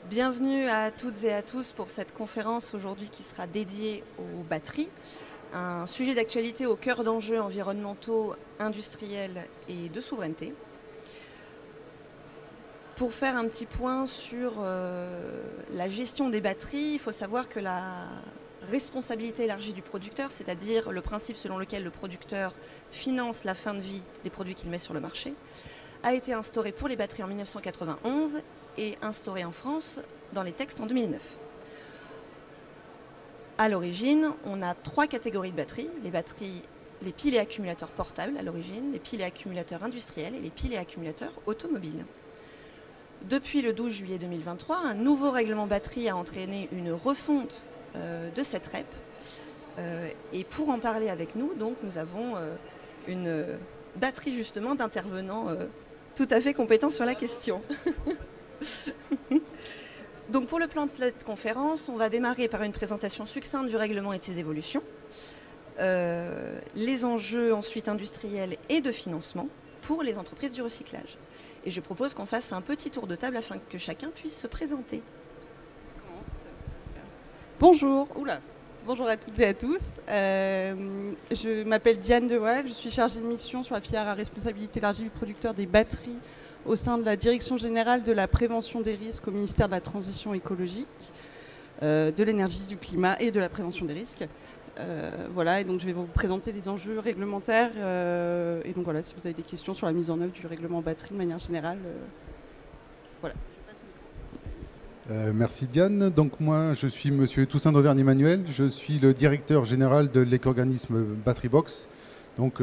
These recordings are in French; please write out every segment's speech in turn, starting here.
Bienvenue à toutes et à tous pour cette conférence aujourd'hui qui sera dédiée aux batteries, un sujet d'actualité au cœur d'enjeux environnementaux, industriels et de souveraineté. Pour faire un petit point sur la gestion des batteries, il faut savoir que la responsabilité élargie du producteur, c'est-à-dire le principe selon lequel le producteur finance la fin de vie des produits qu'il met sur le marché, a été instauré pour les batteries en 1991 et instauré en France dans les textes en 2009. À l'origine, on a trois catégories de batteries. Les piles et accumulateurs portables à l'origine, les piles et accumulateurs industriels et les piles et accumulateurs automobiles. Depuis le 12 juillet 2023, un nouveau règlement batterie a entraîné une refonte de cette REP. Et pour en parler avec nous, donc, nous avons une batterie justement d'intervenants tout à fait compétents sur la question. Donc pour le plan de cette conférence, on va démarrer par une présentation succincte du règlement et de ses évolutions, les enjeux ensuite industriels et de financement pour les entreprises du recyclage. Et je propose qu'on fasse un petit tour de table afin que chacun puisse se présenter. Bonjour, bonjour à toutes et à tous. Je m'appelle Diane Dewaal, je suis chargée de mission sur la filière à responsabilité élargie du producteur des batteries au sein de la Direction générale de la prévention des risques au ministère de la Transition écologique, de l'énergie, du climat et de la prévention des risques. Voilà, et donc je vais vous présenter les enjeux réglementaires. Et donc voilà, si vous avez des questions sur la mise en œuvre du règlement batterie de manière générale, voilà. Merci Diane. Donc moi je suis monsieur Toussaint d'Auvergne-Emmanuel, je suis le directeur général de l'éco-organisme Battery Box. Donc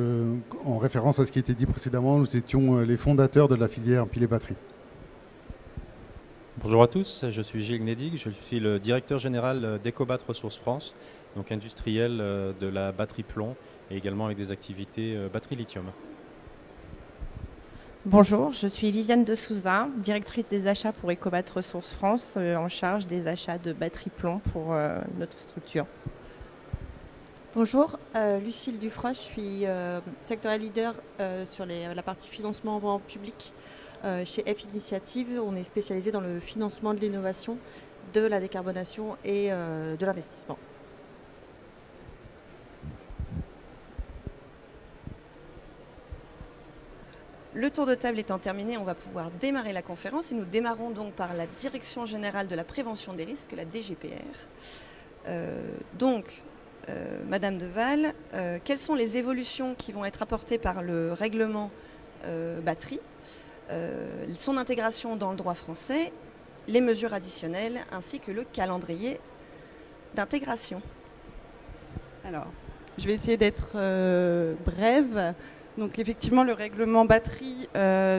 en référence à ce qui a été dit précédemment, nous étions les fondateurs de la filière piles et batteries. Bonjour à tous, je suis Gilles Gnedig, je suis le directeur général d'Ecobat Ressources France, donc industriel de la batterie plomb et également avec des activités batterie lithium. Bonjour, je suis Viviane de Souza, directrice des achats pour Ecobat Ressources France, en charge des achats de batteries plomb pour notre structure. Bonjour, Lucille Dufroy, je suis sectorial leader sur la partie financement public chez F Initiative. On est spécialisé dans le financement de l'innovation, de la décarbonation et de l'investissement. Le tour de table étant terminé, on va pouvoir démarrer la conférence et nous démarrons donc par la Direction générale de la prévention des risques, la DGPR. Madame Dewaal, quelles sont les évolutions qui vont être apportées par le règlement batterie, son intégration dans le droit français, les mesures additionnelles ainsi que le calendrier d'intégration? Alors, je vais essayer d'être brève. Donc effectivement, le règlement batterie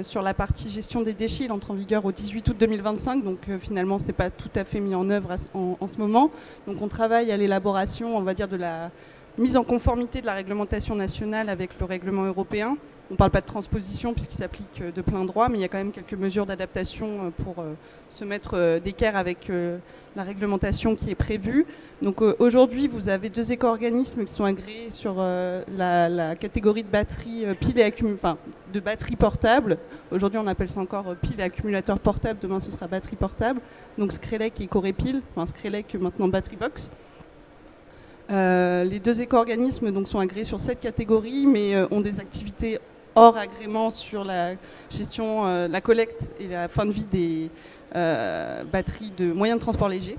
sur la partie gestion des déchets, il entre en vigueur au 18 août 2025. Donc finalement, ce n'est pas tout à fait mis en œuvre en ce moment. Donc on travaille à l'élaboration, on va dire, de la mise en conformité de la réglementation nationale avec le règlement européen. On ne parle pas de transposition puisqu'il s'applique de plein droit, mais il y a quand même quelques mesures d'adaptation pour se mettre d'équerre avec la réglementation qui est prévue. Donc aujourd'hui, vous avez deux éco-organismes qui sont agréés sur la catégorie de batteries piles et de batteries portables. Aujourd'hui, on appelle ça encore piles et accumulateurs portables. Demain, ce sera batterie portable. Donc Screlec et Corepil, enfin Screlec maintenant Battery Box. Les deux éco-organismes donc, sont agréés sur cette catégorie, mais ont des activités hors agrément sur la gestion, la collecte et la fin de vie des batteries de moyens de transport légers.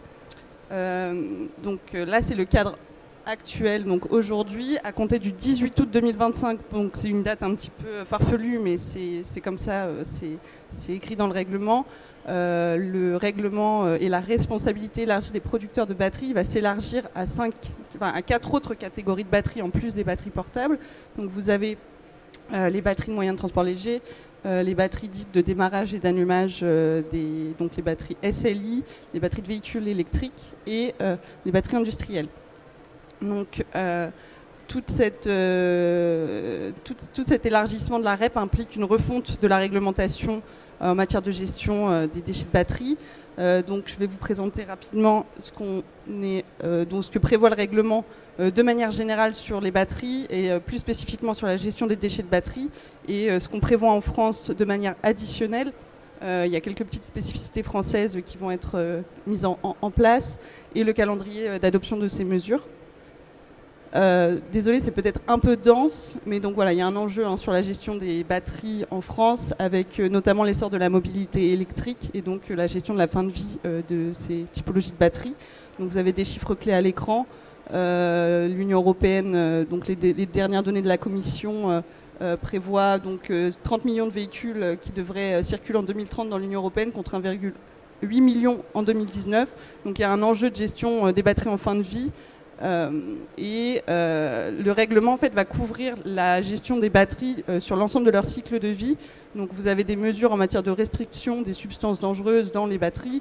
Donc là, c'est le cadre actuel. Donc aujourd'hui, à compter du 18 août 2025, donc c'est une date un petit peu farfelue, mais c'est comme ça, c'est écrit dans le règlement. Le règlement et la responsabilité élargie des producteurs de batteries va s'élargir à 4 autres catégories de batteries en plus des batteries portables. Donc vous avez les batteries de moyens de transport léger, les batteries dites de démarrage et d'allumage, donc les batteries SLI, les batteries de véhicules électriques et les batteries industrielles. Donc tout cet élargissement de la REP implique une refonte de la réglementation en matière de gestion des déchets de batterie. Donc je vais vous présenter rapidement ce que prévoit le règlement de manière générale sur les batteries et plus spécifiquement sur la gestion des déchets de batterie et ce qu'on prévoit en France de manière additionnelle Il y a quelques petites spécificités françaises qui vont être mises en place et le calendrier d'adoption de ces mesures. Désolé, c'est peut-être un peu dense, mais donc voilà, il y a un enjeu sur la gestion des batteries en France, avec notamment l'essor de la mobilité électrique et donc la gestion de la fin de vie de ces typologies de batteries. Donc vous avez des chiffres clés à l'écran. L'Union européenne, donc les dernières données de la Commission prévoient donc 30 millions de véhicules qui devraient circuler en 2030 dans l'Union européenne contre 1,8 million en 2019. Donc il y a un enjeu de gestion des batteries en fin de vie. Le règlement en fait va couvrir la gestion des batteries sur l'ensemble de leur cycle de vie. Donc vous avez des mesures en matière de restriction des substances dangereuses dans les batteries,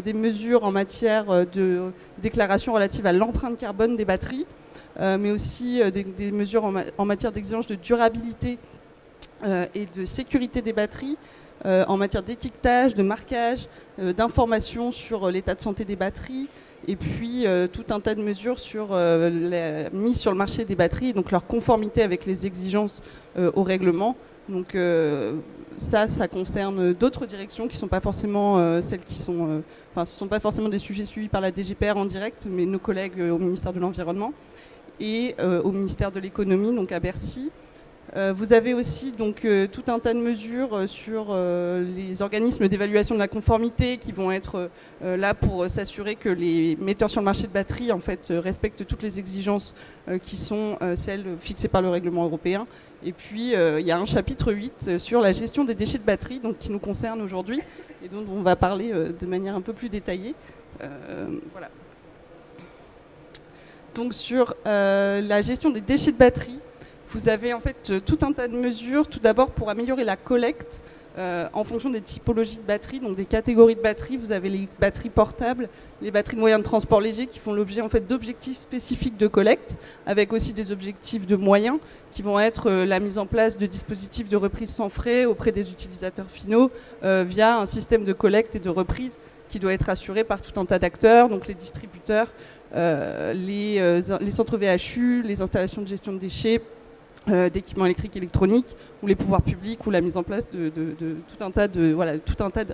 des mesures en matière de déclaration relative à l'empreinte carbone des batteries, mais aussi des mesures en matière d'exigence de durabilité et de sécurité des batteries, en matière d'étiquetage, de marquage, d'information sur l'état de santé des batteries. Et puis tout un tas de mesures sur la mise sur le marché des batteries, donc leur conformité avec les exigences au règlement. Donc ça concerne d'autres directions qui ne sont pas forcément celles qui sont... ce ne sont pas forcément des sujets suivis par la DGPR en direct, mais nos collègues au ministère de l'Environnement et au ministère de l'Économie, donc à Bercy. Vous avez aussi donc tout un tas de mesures sur les organismes d'évaluation de la conformité qui vont être là pour s'assurer que les metteurs sur le marché de batteries en fait respectent toutes les exigences qui sont celles fixées par le règlement européen. Et puis il y a un chapitre 8 sur la gestion des déchets de batterie, donc qui nous concerne aujourd'hui et dont on va parler de manière un peu plus détaillée. Voilà. Donc sur la gestion des déchets de batterie, vous avez en fait tout un tas de mesures, tout d'abord pour améliorer la collecte en fonction des typologies de batteries, donc des catégories de batteries. Vous avez les batteries portables, les batteries de moyens de transport léger qui font l'objet en fait d'objectifs spécifiques de collecte, avec aussi des objectifs de moyens qui vont être la mise en place de dispositifs de reprise sans frais auprès des utilisateurs finaux via un système de collecte et de reprise qui doit être assuré par tout un tas d'acteurs, donc les distributeurs, les centres VHU, les installations de gestion de déchets, d'équipements électriques et électroniques, ou les pouvoirs publics, ou la mise en place de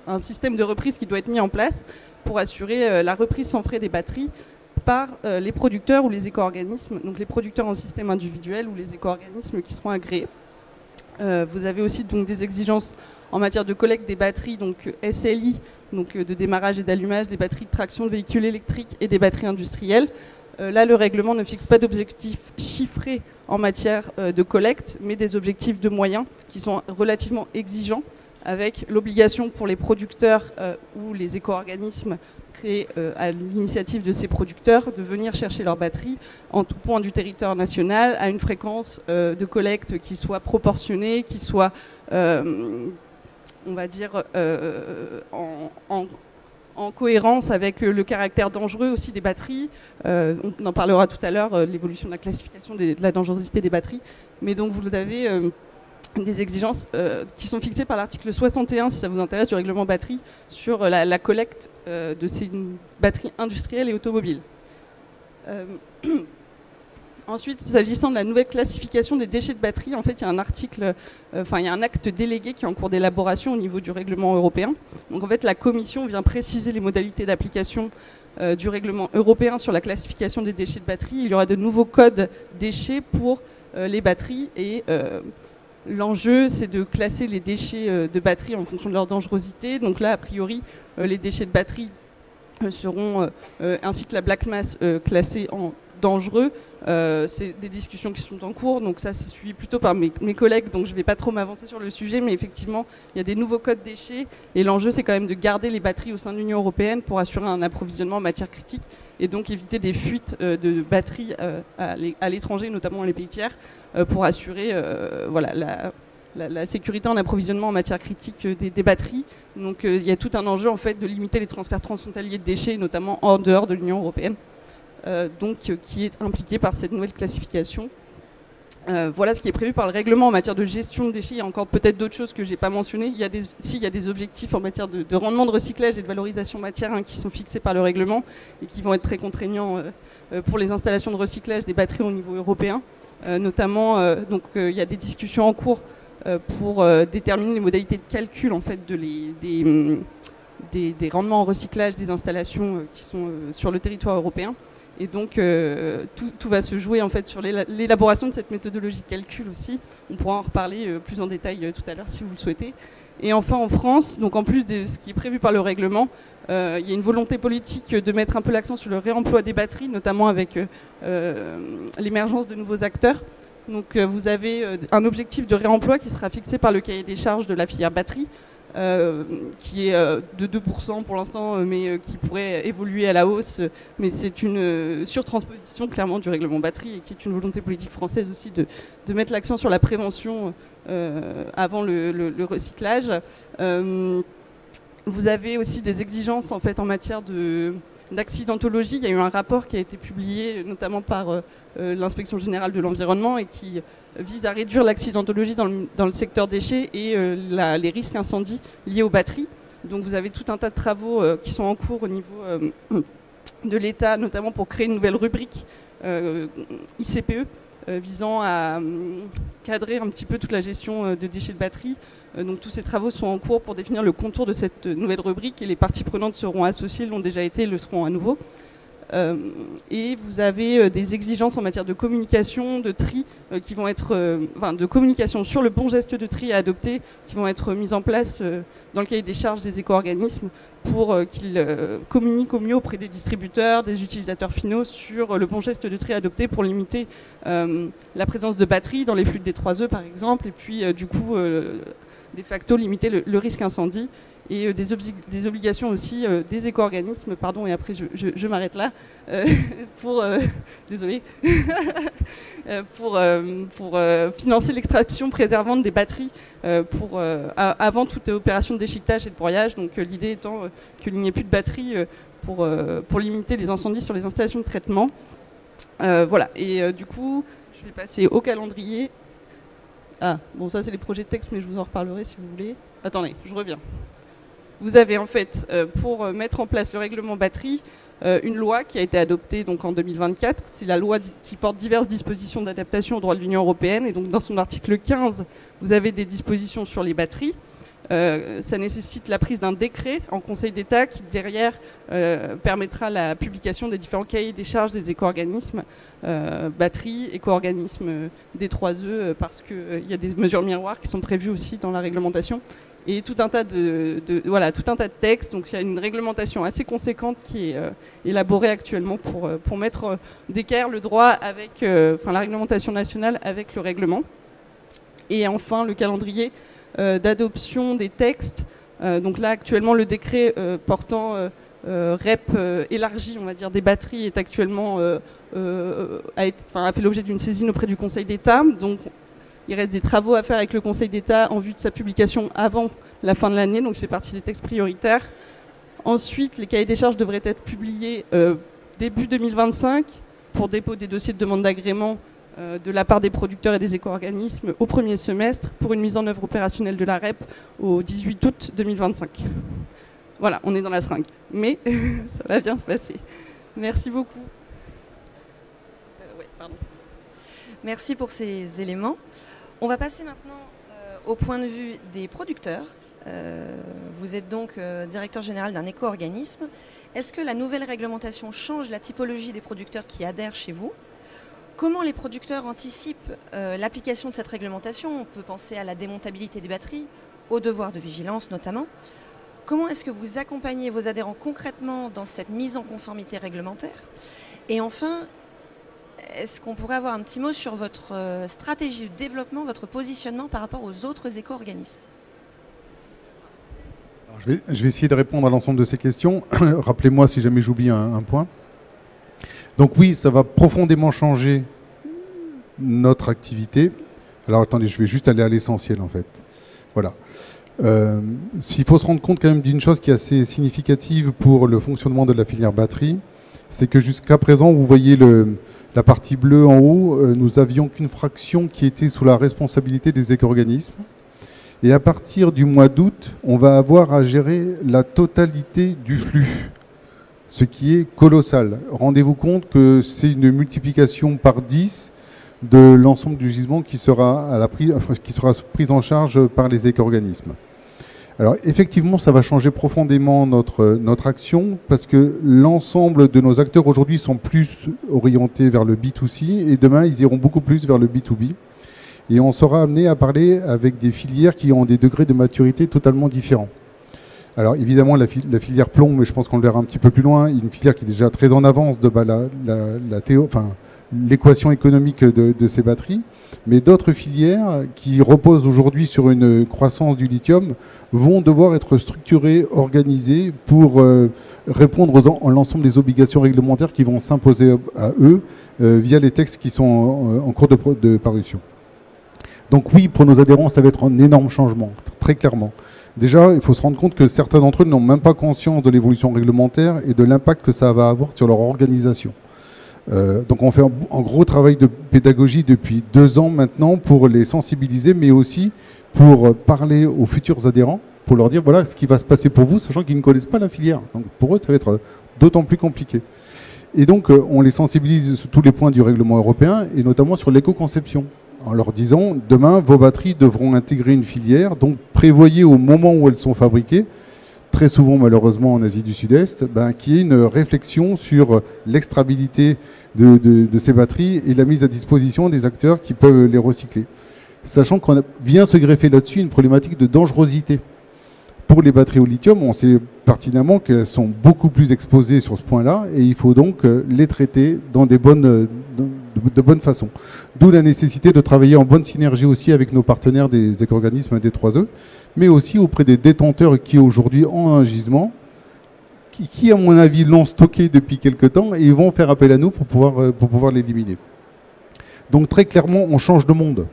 un système de reprise qui doit être mis en place pour assurer la reprise sans frais des batteries par les producteurs ou les éco-organismes, donc les producteurs en système individuel ou les éco-organismes qui seront agréés. Vous avez aussi donc des exigences en matière de collecte des batteries, donc SLI, donc de démarrage et d'allumage des batteries de traction de véhicules électriques et des batteries industrielles. Là, le règlement ne fixe pas d'objectifs chiffrés en matière de collecte, mais des objectifs de moyens qui sont relativement exigeants, avec l'obligation pour les producteurs ou les éco-organismes créés à l'initiative de ces producteurs de venir chercher leurs batteries en tout point du territoire national à une fréquence de collecte qui soit proportionnée, qui soit, on va dire, en cohérence avec le caractère dangereux aussi des batteries. On en parlera tout à l'heure, l'évolution de la classification de la dangerosité des batteries. Mais donc vous avez des exigences qui sont fixées par l'article 61, si ça vous intéresse, du règlement batterie, sur la collecte de ces batteries industrielles et automobiles. Ensuite, s'agissant de la nouvelle classification des déchets de batterie, en fait, il y a un article, il y a un acte délégué qui est en cours d'élaboration au niveau du règlement européen. Donc, en fait, la Commission vient préciser les modalités d'application du règlement européen sur la classification des déchets de batterie. Il y aura de nouveaux codes déchets pour les batteries et l'enjeu, c'est de classer les déchets de batterie en fonction de leur dangerosité. Donc là, a priori, les déchets de batterie seront, ainsi que la black mass, classés en dangereux. C'est des discussions qui sont en cours, donc ça c'est suivi plutôt par mes collègues, donc je ne vais pas trop m'avancer sur le sujet, mais effectivement il y a des nouveaux codes déchets et l'enjeu c'est quand même de garder les batteries au sein de l'Union européenne pour assurer un approvisionnement en matière critique et donc éviter des fuites de batteries à l'étranger, notamment dans les pays tiers, pour assurer la sécurité en approvisionnement en matière critique des batteries. Donc il y a tout un enjeu en fait de limiter les transferts transfrontaliers de déchets, notamment en dehors de l'Union européenne. Qui est impliqué par cette nouvelle classification. Voilà ce qui est prévu par le règlement en matière de gestion de déchets. Il y a encore peut-être d'autres choses que je n'ai pas mentionnées. Il y a des objectifs en matière de rendement de recyclage et de valorisation matière qui sont fixés par le règlement et qui vont être très contraignants pour les installations de recyclage des batteries au niveau européen. Notamment, il y a des discussions en cours pour déterminer les modalités de calcul en fait, des rendements en recyclage des installations qui sont sur le territoire européen. Et donc tout va se jouer en fait, sur l'élaboration de cette méthodologie de calcul aussi. On pourra en reparler plus en détail tout à l'heure si vous le souhaitez. Et enfin en France, donc en plus de ce qui est prévu par le règlement, il y a une volonté politique de mettre un peu l'accent sur le réemploi des batteries, notamment avec l'émergence de nouveaux acteurs. Donc vous avez un objectif de réemploi qui sera fixé par le cahier des charges de la filière batterie, qui est de 2% pour l'instant, mais qui pourrait évoluer à la hausse. Mais c'est une surtransposition clairement du règlement batterie et qui est une volonté politique française aussi de mettre l'accent sur la prévention avant le recyclage. Vous avez aussi des exigences en fait en matière d'accidentologie. Il y a eu un rapport qui a été publié notamment par l'Inspection générale de l'environnement et qui vise à réduire l'accidentologie dans le secteur déchets et les risques incendies liés aux batteries. Donc vous avez tout un tas de travaux qui sont en cours au niveau de l'État, notamment pour créer une nouvelle rubrique ICPE visant à cadrer un petit peu toute la gestion de déchets de batterie. Donc tous ces travaux sont en cours pour définir le contour de cette nouvelle rubrique et les parties prenantes seront associées, l'ont déjà été, le seront à nouveau. Et vous avez des exigences en matière de communication, de tri, qui vont être, de communication sur le bon geste de tri à adopter, qui vont être mises en place dans le cahier des charges des éco-organismes pour qu'ils communiquent au mieux auprès des distributeurs, des utilisateurs finaux sur le bon geste de tri à adopter pour limiter la présence de batteries dans les flux de D3E par exemple, et puis du coup de facto limiter le risque incendie. Et des obligations aussi des éco-organismes, pardon, et après je m'arrête là, désolé, pour financer l'extraction préservante des batteries avant toute opération de déchiquetage et de broyage. Donc l'idée étant qu'il n'y ait plus de batteries pour limiter les incendies sur les installations de traitement. Voilà, et du coup, je vais passer au calendrier. Ah, bon, ça c'est les projets de texte, mais je vous en reparlerai si vous voulez. Attendez, je reviens. Vous avez en fait, pour mettre en place le règlement batterie, une loi qui a été adoptée donc, en 2024. C'est la loi qui porte diverses dispositions d'adaptation au droit de l'Union européenne. Et donc dans son article 15, vous avez des dispositions sur les batteries. Ça nécessite la prise d'un décret en Conseil d'État qui, derrière, permettra la publication des différents cahiers des charges des éco-organismes, batteries, éco-organismes D3E, parce qu'il y a des mesures miroirs qui sont prévues aussi dans la réglementation. Et tout un tas tout un tas de textes. Donc il y a une réglementation assez conséquente qui est élaborée actuellement pour mettre d'équerre le droit avec la réglementation nationale avec le règlement. Et enfin le calendrier d'adoption des textes. Donc là actuellement le décret portant REP élargi, on va dire, des batteries est actuellement a fait l'objet d'une saisine auprès du Conseil d'État. Donc il reste des travaux à faire avec le Conseil d'État en vue de sa publication avant la fin de l'année, donc il fait partie des textes prioritaires. Ensuite, les cahiers des charges devraient être publiés début 2025 pour dépôt des dossiers de demande d'agrément de la part des producteurs et des éco-organismes au premier semestre pour une mise en œuvre opérationnelle de la REP au 18 août 2025. Voilà, on est dans la seringue, mais ça va bien se passer. Merci beaucoup. Ouais, pardon. Merci pour ces éléments. On va passer maintenant au point de vue des producteurs. Vous êtes donc directeur général d'un éco-organisme. Est-ce que la nouvelle réglementation change la typologie des producteurs qui adhèrent chez vous ? Comment les producteurs anticipent l'application de cette réglementation ? On peut penser à la démontabilité des batteries, au devoir de vigilance notamment. Comment est-ce que vous accompagnez vos adhérents concrètement dans cette mise en conformité réglementaire ? Et enfin, est-ce qu'on pourrait avoir un petit mot sur votre stratégie de développement, votre positionnement par rapport aux autres éco-organismes ? Je vais essayer de répondre à l'ensemble de ces questions. Rappelez-moi si jamais j'oublie un point. Donc oui, ça va profondément changer notre activité. Alors attendez, je vais juste aller à l'essentiel en fait. Voilà. S'il faut se rendre compte quand même d'une chose qui est assez significative pour le fonctionnement de la filière batterie, c'est que jusqu'à présent, vous voyez la partie bleue en haut, nous avions qu'une fraction qui était sous la responsabilité des éco-organismes. Et à partir du mois d'août, on va avoir à gérer la totalité du flux, ce qui est colossal. Rendez-vous compte que c'est une multiplication par 10 de l'ensemble du gisement qui sera pris en charge par les éco-organismes. Alors effectivement, ça va changer profondément notre action parce que l'ensemble de nos acteurs aujourd'hui sont plus orientés vers le B2C et demain, ils iront beaucoup plus vers le B2B. Et on sera amené à parler avec des filières qui ont des degrés de maturité totalement différents. Alors évidemment, la filière plomb, mais je pense qu'on le verra un petit peu plus loin, une filière qui est déjà très en avance de l'équation économique de ces batteries. Mais d'autres filières qui reposent aujourd'hui sur une croissance du lithium vont devoir être structurées, organisées pour répondre à l'ensemble des obligations réglementaires qui vont s'imposer à eux via les textes qui sont en cours de parution. Donc oui, pour nos adhérents, ça va être un énorme changement, très clairement. Déjà, il faut se rendre compte que certains d'entre eux n'ont même pas conscience de l'évolution réglementaire et de l'impact que ça va avoir sur leur organisation. Donc on fait un gros travail de pédagogie depuis 2 ans maintenant pour les sensibiliser, mais aussi pour parler aux futurs adhérents, pour leur dire voilà ce qui va se passer pour vous, sachant qu'ils ne connaissent pas la filière. Donc pour eux, ça va être d'autant plus compliqué. Et donc on les sensibilise sur tous les points du règlement européen, et notamment sur l'éco-conception, en leur disant demain vos batteries devront intégrer une filière, donc prévoyez au moment où elles sont fabriquées, très souvent malheureusement en Asie du Sud-Est, qu'il y ait une réflexion sur l'extrabilité de ces batteries et la mise à disposition des acteurs qui peuvent les recycler. Sachant qu'on vient se greffer là-dessus une problématique de dangerosité. Pour les batteries au lithium, on sait pertinemment qu'elles sont beaucoup plus exposées sur ce point-là et il faut donc les traiter dans de bonnes façons. D'où la nécessité de travailler en bonne synergie aussi avec nos partenaires des éco-organismes D3E, mais aussi auprès des détenteurs qui aujourd'hui ont un gisement, qui à mon avis l'ont stocké depuis quelque temps et ils vont faire appel à nous pour pouvoir l'éliminer. Donc très clairement, on change de monde,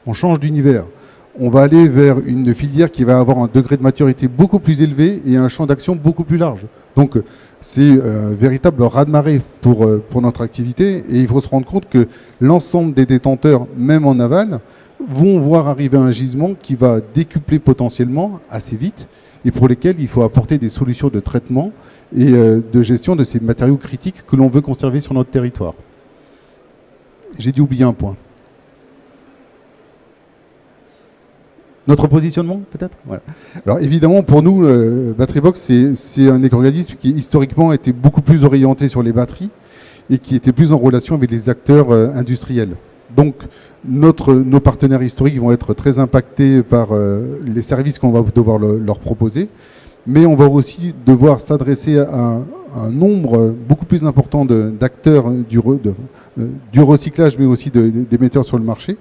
on change d'univers. On va aller vers une filière qui va avoir un degré de maturité beaucoup plus élevé et un champ d'action beaucoup plus large. Donc c'est un véritable raz-de-marée pour notre activité et il faut se rendre compte que l'ensemble des détenteurs, même en aval, vont voir arriver un gisement qui va décupler potentiellement assez vite et pour lesquels il faut apporter des solutions de traitement et de gestion de ces matériaux critiques que l'on veut conserver sur notre territoire. J'ai dû oublier un point. Notre positionnement, peut-être voilà. Alors évidemment, pour nous, Batterybox, c'est un éco-organisme qui historiquement était beaucoup plus orienté sur les batteries et qui était plus en relation avec les acteurs industriels. Donc nos partenaires historiques vont être très impactés par les services qu'on va devoir leur proposer, mais on va aussi devoir s'adresser à un nombre beaucoup plus important d'acteurs du recyclage, mais aussi des metteurs sur le marché,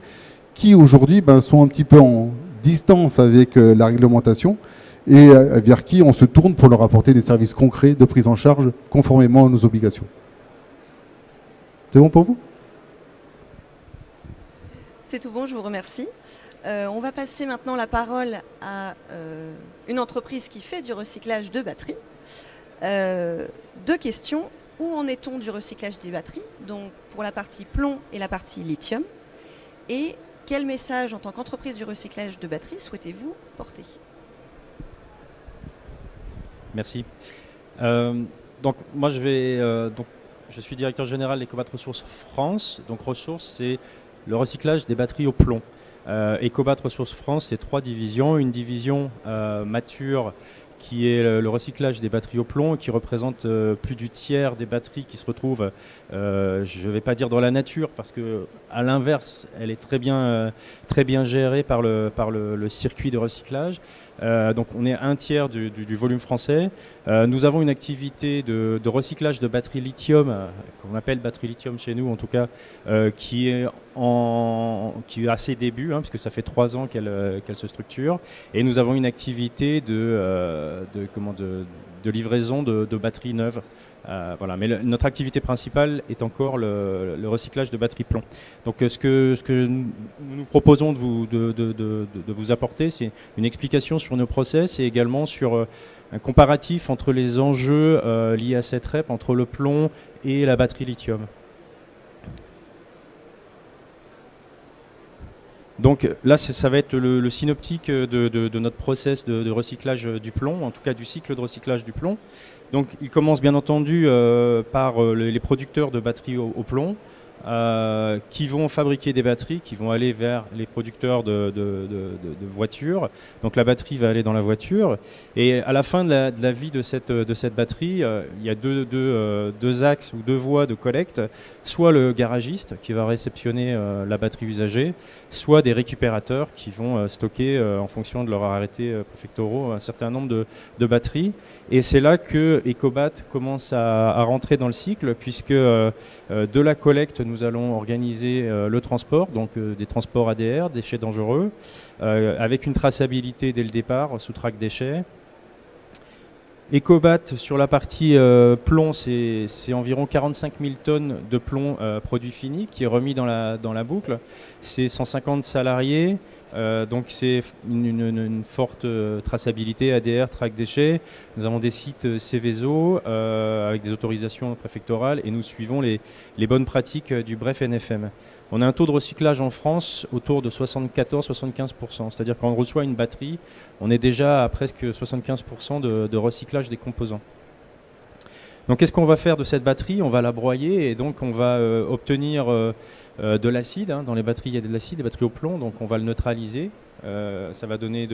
qui aujourd'hui sont un petit peu en distance avec la réglementation et vers qui on se tourne pour leur apporter des services concrets de prise en charge conformément à nos obligations. C'est bon pour vous ? C'est tout bon, je vous remercie. On va passer maintenant la parole à une entreprise qui fait du recyclage de batteries. 2 questions. Où en est-on du recyclage des batteries, donc pour la partie plomb et la partie lithium? Et quel message en tant qu'entreprise du recyclage de batteries souhaitez-vous porter? Merci. Donc moi je suis directeur général d'Ecobat Ressources France. Donc Ressources, c'est le recyclage des batteries au plomb. Ecobat Ressources France, c'est 3 divisions. Une division mature qui est le recyclage des batteries au plomb, qui représente plus du tiers des batteries qui se retrouvent, je ne vais pas dire dans la nature, parce qu'à l'inverse, elle est très bien gérée par le circuit de recyclage. Donc on est un tiers du volume français. Nous avons une activité de recyclage de batteries lithium, qu'on appelle batterie lithium chez nous en tout cas, qui est à ses débuts, puisque ça fait 3 ans qu'elle se structure. Et nous avons une activité de livraison de batteries neuves. Voilà. Mais notre activité principale est encore le recyclage de batteries plomb. Donc ce que nous proposons de vous apporter, c'est une explication sur nos process et également sur un comparatif entre les enjeux liés à cette REP, entre le plomb et la batterie lithium. Donc là, ça va être le synoptique de notre process de recyclage du plomb, en tout cas du cycle de recyclage du plomb. Donc il commence bien entendu par les producteurs de batteries au plomb. qui vont fabriquer des batteries, qui vont aller vers les producteurs de voitures. Donc la batterie va aller dans la voiture. Et à la fin de la vie de cette batterie, il y a deux axes ou deux voies de collecte. Soit le garagiste qui va réceptionner la batterie usagée, soit des récupérateurs qui vont stocker en fonction de leur arrêté préfectoraux un certain nombre de batteries. Et c'est là que Ecobat commence à rentrer dans le cycle, puisque de la collecte, nous allons organiser le transport, donc des transports ADR, déchets dangereux, avec une traçabilité dès le départ sous track déchets. Ecobat, sur la partie plomb, c'est environ 45 000 tonnes de plomb produit fini qui est remis dans la boucle. C'est 150 salariés. Donc c'est une forte traçabilité ADR, track déchets. Nous avons des sites Céveso avec des autorisations préfectorales et nous suivons les bonnes pratiques du BREF NFM. On a un taux de recyclage en France autour de 74-75%, c'est-à-dire quand on reçoit une batterie, on est déjà à presque 75% de recyclage des composants. Donc qu'est-ce qu'on va faire de cette batterie? On va la broyer et donc on va obtenir de l'acide. Dans les batteries, il y a de l'acide, des batteries au plomb, donc on va le neutraliser. Ça va donner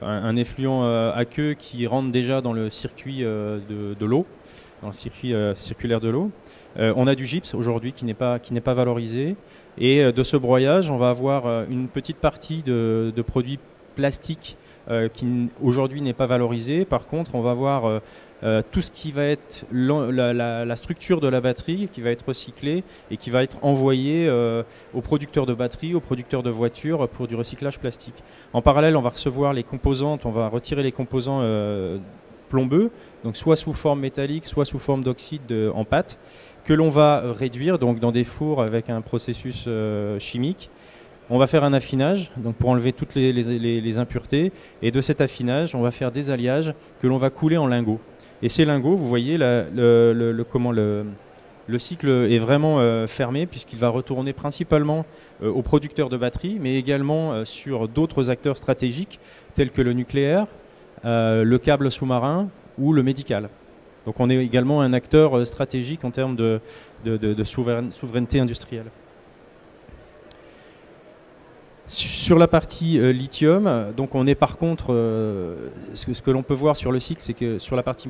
un effluent aqueux qui rentre déjà dans le circuit de l'eau, dans le circuit circulaire de l'eau. On a du gypse aujourd'hui qui n'est pas valorisé. Et de ce broyage, on va avoir une petite partie de produits plastiques qui aujourd'hui n'est pas valorisé. Par contre, on va avoir tout ce qui va être la structure de la batterie qui va être recyclée et qui va être envoyé aux producteurs de batteries, aux producteurs de voitures pour du recyclage plastique. En parallèle, on va recevoir les composantes, on va retirer les composants plombeux, donc soit sous forme métallique, soit sous forme d'oxyde en pâte, que l'on va réduire donc dans des fours avec un processus chimique. On va faire un affinage donc pour enlever toutes les impuretés, et de cet affinage, on va faire des alliages que l'on va couler en lingots. Et ces lingots, vous voyez, le cycle est vraiment fermé, puisqu'il va retourner principalement aux producteurs de batteries, mais également sur d'autres acteurs stratégiques tels que le nucléaire, le câble sous-marin ou le médical. Donc on est également un acteur stratégique en termes de souveraineté industrielle. Sur la partie lithium, donc on est par contre, ce que l'on peut voir sur le cycle, c'est que sur la partie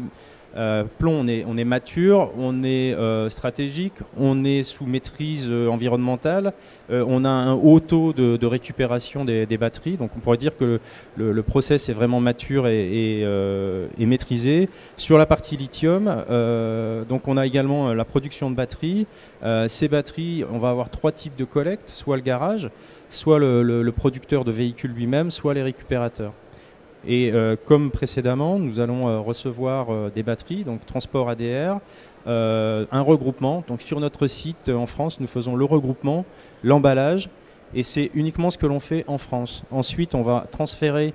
plomb, on est mature, on est stratégique, on est sous maîtrise environnementale, on a un haut taux de récupération des batteries, donc on pourrait dire que le process est vraiment mature et maîtrisé. Sur la partie lithium, donc on a également la production de batteries. Ces batteries, on va avoir trois types de collecte, soit le garage, soit le producteur de véhicules lui-même, soit les récupérateurs. Et comme précédemment, nous allons recevoir des batteries, donc transport ADR, un regroupement. Donc sur notre site en France, nous faisons le regroupement, l'emballage, et c'est uniquement ce que l'on fait en France. Ensuite, on va transférer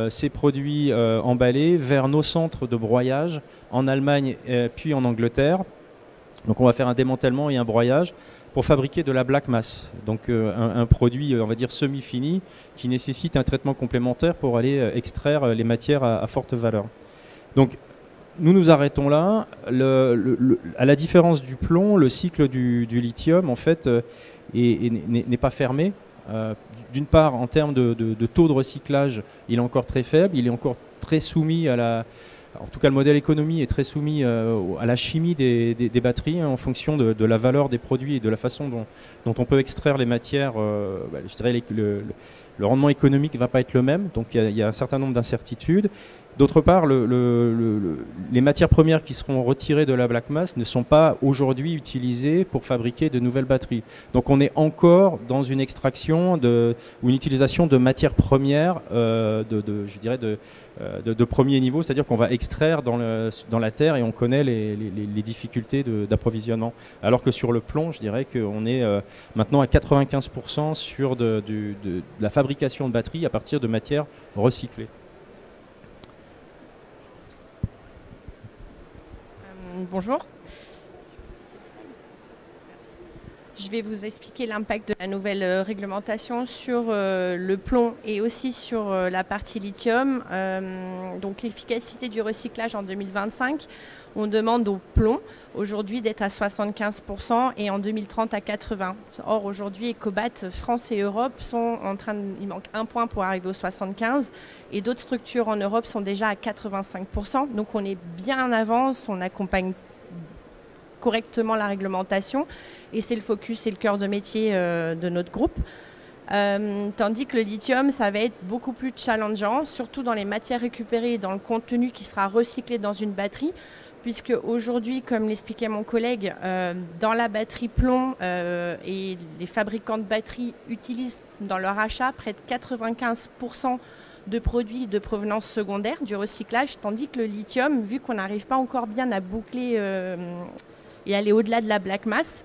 ces produits emballés vers nos centres de broyage en Allemagne puis en Angleterre. Donc on va faire un démantèlement et un broyage pour fabriquer de la black mass, donc un produit, on va dire, semi-fini, qui nécessite un traitement complémentaire pour aller extraire les matières à forte valeur. Donc, nous nous arrêtons là. À la différence du plomb, le cycle du lithium, en fait, n'est pas fermé. D'une part, en termes de taux de recyclage, il est encore très faible, il est encore très soumis à en tout cas, le modèle économie est très soumis à la chimie des batteries, en fonction de la valeur des produits et de la façon dont on peut extraire les matières. Je dirais le rendement économique ne va pas être le même, donc il y a un certain nombre d'incertitudes. D'autre part, les matières premières qui seront retirées de la black mass ne sont pas aujourd'hui utilisées pour fabriquer de nouvelles batteries. Donc on est encore dans une extraction ou une utilisation de matières premières je dirais de premier niveau, c'est-à-dire qu'on va extraire dans la terre et on connaît les difficultés d'approvisionnement. Alors que sur le plomb, je dirais qu'on est maintenant à 95% sur de la fabrication de batteries à partir de matières recyclées. Bonjour. Je vais vous expliquer l'impact de la nouvelle réglementation sur le plomb et aussi sur la partie lithium. Donc l'efficacité du recyclage en 2025, on demande au plomb aujourd'hui d'être à 75% et en 2030 à 80%. Or aujourd'hui, Ecobat, France et Europe sont en train de... Il manque un point pour arriver aux 75% et d'autres structures en Europe sont déjà à 85%. Donc on est bien en avance, on accompagne correctement la réglementation et c'est le focus et le cœur de métier de notre groupe. Tandis que le lithium, ça va être beaucoup plus challengeant, surtout dans les matières récupérées et dans le contenu qui sera recyclé dans une batterie, puisque aujourd'hui, comme l'expliquait mon collègue, dans la batterie plomb et les fabricants de batteries utilisent dans leur achat près de 95% de produits de provenance secondaire du recyclage, tandis que le lithium, vu qu'on n'arrive pas encore bien à boucler et aller au-delà de la black mass,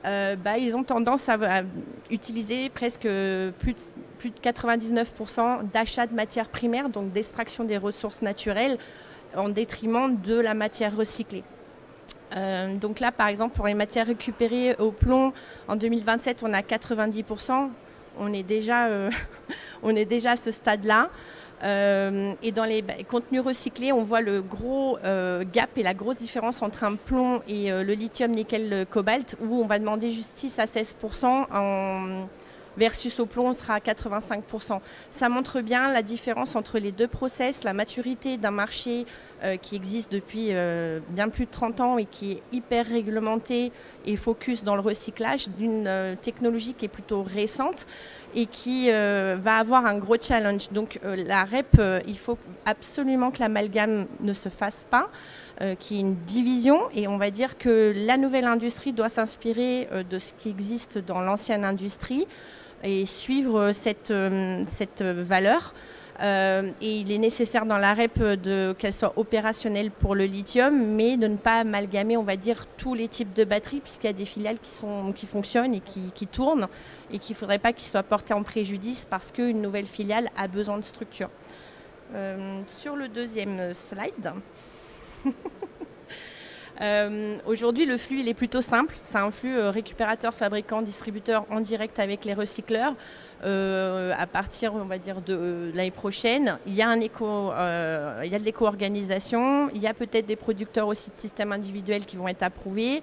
ils ont tendance à utiliser presque plus de 99% d'achats de matières primaires, donc d'extraction des ressources naturelles, en détriment de la matière recyclée. Donc là, par exemple, pour les matières récupérées au plomb, en 2027, on a 90%. On est déjà à ce stade-là. Et dans les contenus recyclés, on voit le gros gap et la grosse différence entre un plomb et le lithium, nickel, le cobalt, où on va demander justice à 16%, versus au plomb, on sera à 85%. Ça montre bien la différence entre les deux process, la maturité d'un marché qui existe depuis bien plus de 30 ans et qui est hyper réglementé et focus dans le recyclage, d'une technologie qui est plutôt récente et qui va avoir un gros challenge. Donc la REP, il faut absolument que l'amalgame ne se fasse pas, qu'il y ait une division, et on va dire que la nouvelle industrie doit s'inspirer de ce qui existe dans l'ancienne industrie et suivre cette valeur. Et il est nécessaire dans la REP qu'elle soit opérationnelle pour le lithium, mais de ne pas amalgamer, on va dire, tous les types de batteries, puisqu'il y a des filiales qui fonctionnent et qui tournent, et qu'il ne faudrait pas qu'ils soient portés en préjudice parce qu'une nouvelle filiale a besoin de structure. Sur le deuxième slide. Aujourd'hui, le flux il est plutôt simple. C'est un flux récupérateur, fabricant, distributeur en direct avec les recycleurs. À partir, on va dire, de l'année prochaine, il y a de l'éco-organisation. Il y a peut-être des producteurs aussi de systèmes individuels qui vont être approuvés.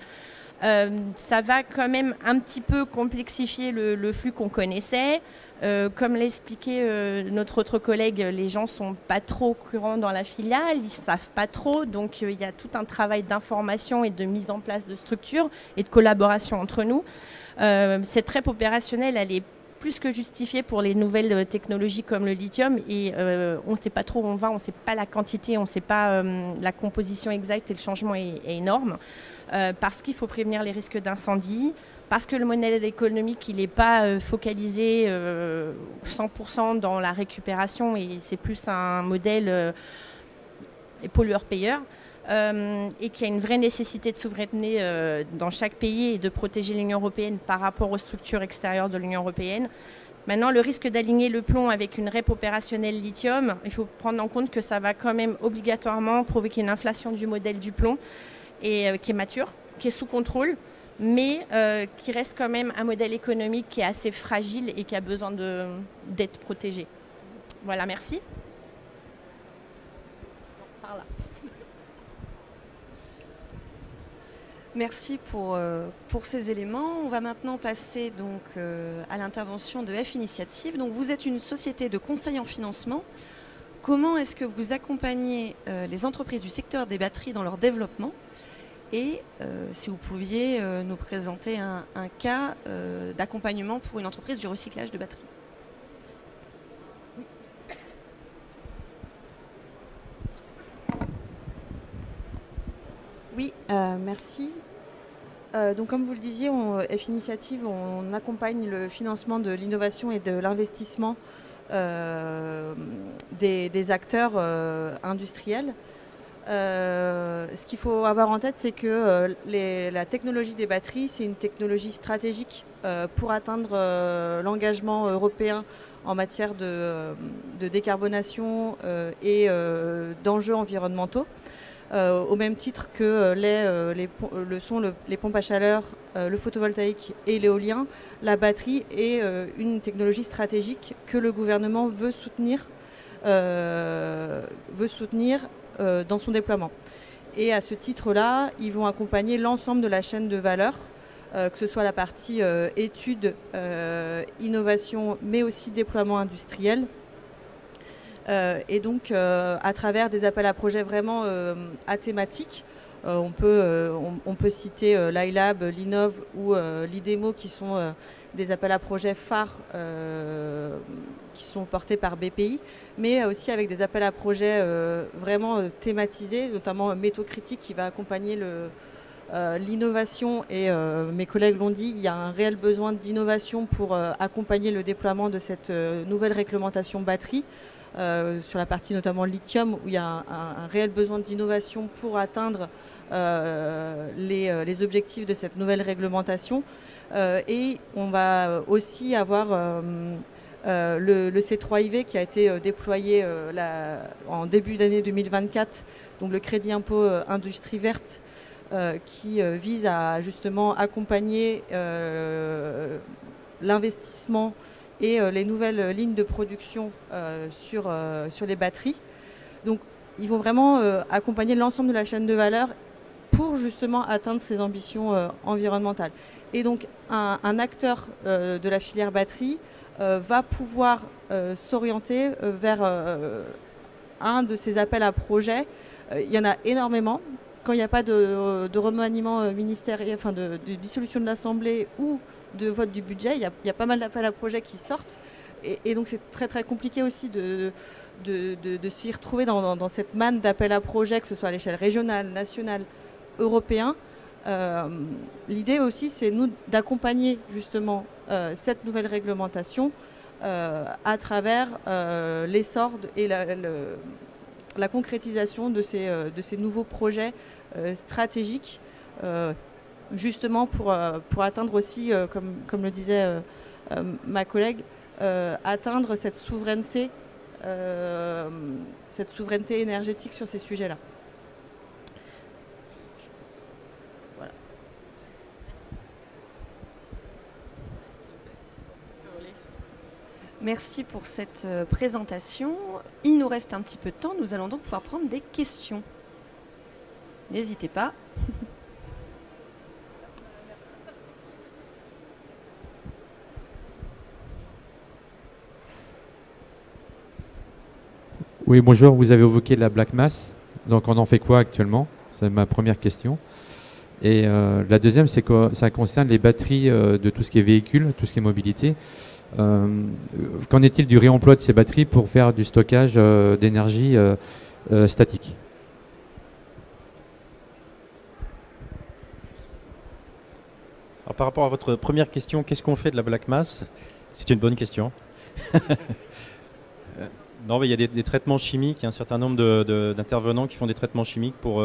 Ça va quand même un petit peu complexifier le flux qu'on connaissait. Comme l'a expliqué notre autre collègue, les gens ne sont pas trop courants dans la filiale, ils ne savent pas trop. Donc il y a tout un travail d'information et de mise en place de structures et de collaboration entre nous. Cette REP opérationnelle, elle est plus que justifiée pour les nouvelles technologies comme le lithium. Et on ne sait pas trop où on va, on ne sait pas la quantité, on ne sait pas la composition exacte, et le changement est énorme. Parce qu'il faut prévenir les risques d'incendie, parce que le modèle économique, il n'est pas focalisé 100% dans la récupération, et c'est plus un modèle pollueur-payeur, et qu'il y a une vraie nécessité de souveraineté dans chaque pays et de protéger l'Union européenne par rapport aux structures extérieures de l'Union européenne. Maintenant, le risque d'aligner le plomb avec une REP opérationnelle lithium, il faut prendre en compte que ça va quand même obligatoirement provoquer une inflation du modèle du plomb, et qui est mature, qui est sous contrôle, mais qui reste quand même un modèle économique qui est assez fragile et qui a besoin d'être protégé. Voilà, merci. Par là. Merci pour ces éléments. On va maintenant passer donc, à l'intervention de F Initiative. Donc, vous êtes une société de conseil en financement. Comment est-ce que vous accompagnez les entreprises du secteur des batteries dans leur développement? Et si vous pouviez nous présenter un cas d'accompagnement pour une entreprise du recyclage de batteries. Oui, merci. Donc, comme vous le disiez, F Initiative, on accompagne le financement de l'innovation et de l'investissement des acteurs industriels. Ce qu'il faut avoir en tête, c'est que la technologie des batteries, c'est une technologie stratégique pour atteindre l'engagement européen en matière de décarbonation et d'enjeux environnementaux. au même titre que les pompes à chaleur, le photovoltaïque et l'éolien. La batterie est une technologie stratégique que le gouvernement veut soutenir dans son déploiement. Et à ce titre-là, ils vont accompagner l'ensemble de la chaîne de valeur, que ce soit la partie études, innovation, mais aussi déploiement industriel. Et donc, à travers des appels à projets vraiment à thématique, on peut citer l'ILab, l'Innov ou l'IDEMO, qui sont des appels à projets phares qui sont portés par BPI, mais aussi avec des appels à projets vraiment thématisés, notamment Métaux Critiques qui va accompagner l'innovation. Et mes collègues l'ont dit, il y a un réel besoin d'innovation pour accompagner le déploiement de cette nouvelle réglementation batterie. Sur la partie notamment lithium, où il y a un réel besoin d'innovation pour atteindre les objectifs de cette nouvelle réglementation. Et on va aussi avoir le C3IV qui a été déployé en début d'année 2024, donc le crédit impôt industrie verte, qui vise à justement accompagner l'investissement et les nouvelles lignes de production sur les batteries. Donc ils vont vraiment accompagner l'ensemble de la chaîne de valeur pour justement atteindre ces ambitions environnementales. Et donc un acteur de la filière batterie va pouvoir s'orienter vers un de ces appels à projets. Il y en a énormément. Quand il n'y a pas de remaniement ministériel, enfin de dissolution de l'Assemblée ou de vote du budget, il y a pas mal d'appels à projets qui sortent. Et donc c'est très très compliqué aussi de s'y retrouver dans cette manne d'appels à projets, que ce soit à l'échelle régionale, nationale, européen. L'idée aussi, c'est nous d'accompagner justement cette nouvelle réglementation à travers l'essor et la concrétisation de ces nouveaux projets stratégiques, justement pour atteindre aussi, comme le disait ma collègue, atteindre cette souveraineté énergétique sur ces sujets-là. Voilà. Merci pour cette présentation. Il nous reste un petit peu de temps. Nous allons donc pouvoir prendre des questions. N'hésitez pas. Oui, bonjour. Vous avez évoqué la black mass. Donc, on en fait quoi actuellement? C'est ma première question. Et la deuxième, c'est que ça concerne les batteries de tout ce qui est véhicule, tout ce qui est mobilité. Qu'en est-il du réemploi de ces batteries pour faire du stockage d'énergie statique? Alors, par rapport à votre première question, qu'est-ce qu'on fait de la black mass? C'est une bonne question. Non, mais il y a des traitements chimiques, il y a un certain nombre d'intervenants qui font des traitements chimiques pour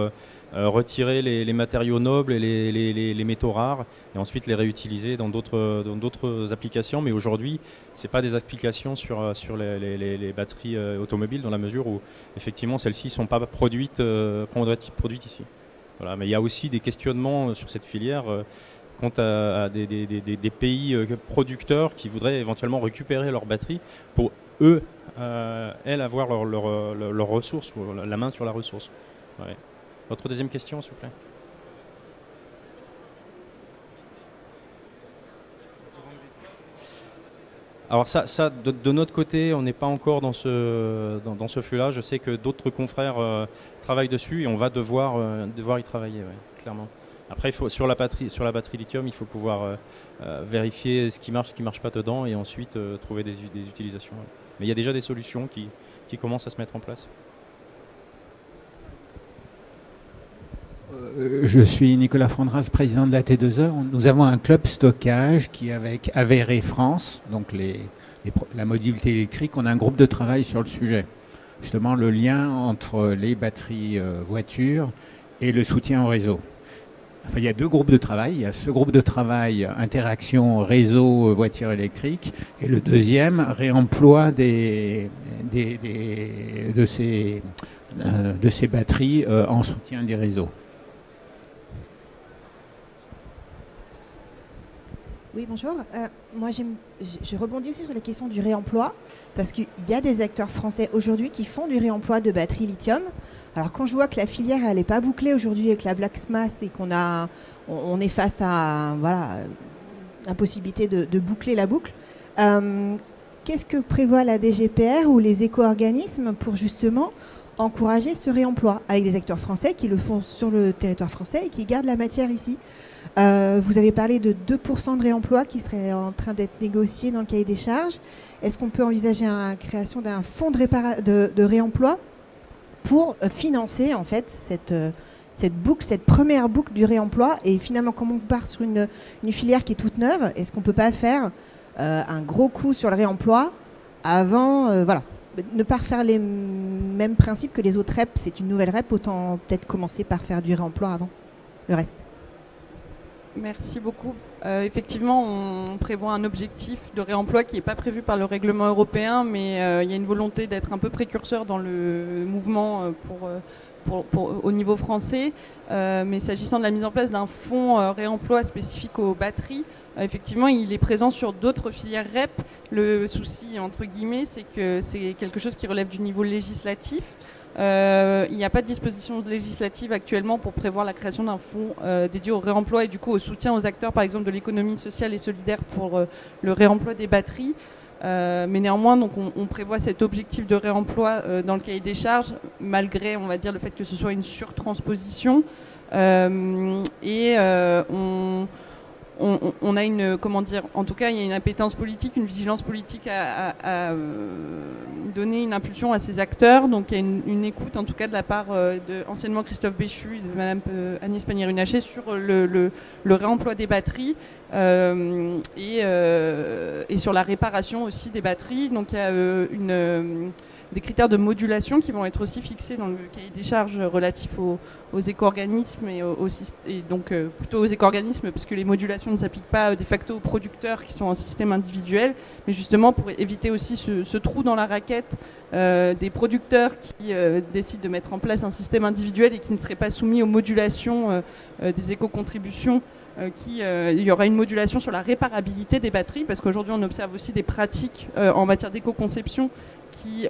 retirer les matériaux nobles et les métaux rares et ensuite les réutiliser dans d'autres applications. Mais aujourd'hui, ce n'est pas des applications sur les batteries automobiles, dans la mesure où effectivement celles-ci ne sont pas produites ici. Voilà. Mais il y a aussi des questionnements sur cette filière quant à des pays producteurs qui voudraient éventuellement récupérer leurs batteries pour eux, avoir leurs ressources, ou la main sur la ressource. Ouais. Votre deuxième question, s'il vous plaît. Alors ça de notre côté, on n'est pas encore dans ce flux-là. Je sais que d'autres confrères travaillent dessus et on va devoir y travailler, ouais, clairement. Après, sur la batterie lithium, il faut pouvoir vérifier ce qui marche pas dedans et ensuite trouver des utilisations. Ouais. Mais il y a déjà des solutions qui commencent à se mettre en place. Je suis Nicolas Frandras, président de la T2E. Nous avons un club stockage qui est avec Avéré France, donc la mobilité électrique. On a un groupe de travail sur le sujet. Justement, le lien entre les batteries voitures et le soutien au réseau. Enfin, il y a 2 groupes de travail. Il y a ce groupe de travail interaction réseau voiture électrique et le deuxième réemploi de ces batteries en soutien des réseaux. Oui, bonjour. Moi, je rebondis aussi sur la question du réemploi, parce qu'il y a des acteurs français aujourd'hui qui font du réemploi de batteries lithium. Alors, quand je vois que la filière, elle n'est pas bouclée aujourd'hui avec la Black Mass et on est face à l'impossibilité de boucler la boucle, qu'est-ce que prévoit la DGPR ou les éco-organismes pour justement encourager ce réemploi avec des acteurs français qui le font sur le territoire français et qui gardent la matière ici? Vous avez parlé de 2% de réemploi qui serait en train d'être négocié dans le cahier des charges. Est-ce qu'on peut envisager la création d'un fonds de réemploi pour financer en fait cette première boucle du réemploi? Et finalement, comme on part sur une filière qui est toute neuve, est-ce qu'on ne peut pas faire un gros coup sur le réemploi avant ne pas refaire les mêmes principes que les autres REP? C'est une nouvelle REP, autant peut-être commencer par faire du réemploi avant le reste. Merci beaucoup. Effectivement, on prévoit un objectif de réemploi qui n'est pas prévu par le règlement européen, mais il y a une volonté d'être un peu précurseur dans le mouvement au niveau français. Mais s'agissant de la mise en place d'un fonds réemploi spécifique aux batteries, effectivement, il est présent sur d'autres filières REP. Le souci, entre guillemets, c'est que c'est quelque chose qui relève du niveau législatif. Il n'y a pas de disposition législative actuellement pour prévoir la création d'un fonds dédié au réemploi et du coup au soutien aux acteurs par exemple de l'économie sociale et solidaire pour le réemploi des batteries. Mais néanmoins, donc, on prévoit cet objectif de réemploi dans le cahier des charges, malgré, on va dire, le fait que ce soit une surtransposition. On a une, comment dire, en tout cas, il y a une appétence politique, une vigilance politique à donner une impulsion à ces acteurs. Donc il y a une écoute, en tout cas, de la part de anciennement Christophe Béchu et de Madame Agnès Pannier-Runacher sur le réemploi des batteries et sur la réparation aussi des batteries. Donc il y a des critères de modulation qui vont être aussi fixés dans le cahier des charges relatifs aux éco-organismes et donc plutôt aux éco-organismes parce que les modulations ne s'appliquent pas de facto aux producteurs qui sont en système individuel, mais justement pour éviter aussi ce trou dans la raquette des producteurs qui décident de mettre en place un système individuel et qui ne seraient pas soumis aux modulations des éco-contributions. Il y aura une modulation sur la réparabilité des batteries parce qu'aujourd'hui on observe aussi des pratiques en matière d'éco-conception qui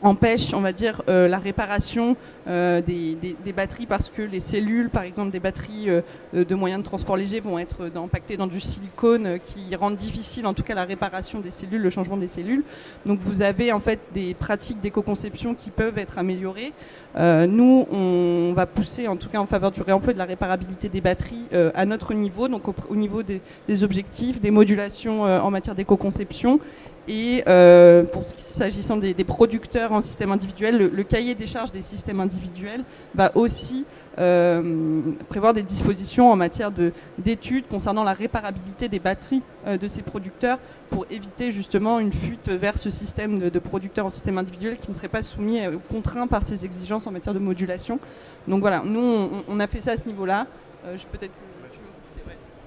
empêche, on va dire, la réparation des batteries parce que les cellules, par exemple des batteries de moyens de transport léger vont être empaquetées dans du silicone qui rendent difficile en tout cas la réparation des cellules, le changement des cellules. Donc vous avez en fait des pratiques d'éco-conception qui peuvent être améliorées. Nous, on va pousser en tout cas en faveur du réemploi et de la réparabilité des batteries à notre niveau, donc au niveau des objectifs, des modulations en matière d'éco-conception. Et s'agissant des producteurs en système individuel, le cahier des charges des systèmes individuels va aussi prévoir des dispositions en matière d'études concernant la réparabilité des batteries de ces producteurs pour éviter justement une fuite vers ce système de producteurs en système individuel qui ne serait pas soumis contraints par ces exigences en matière de modulation. Donc voilà, nous on a fait ça à ce niveau-là.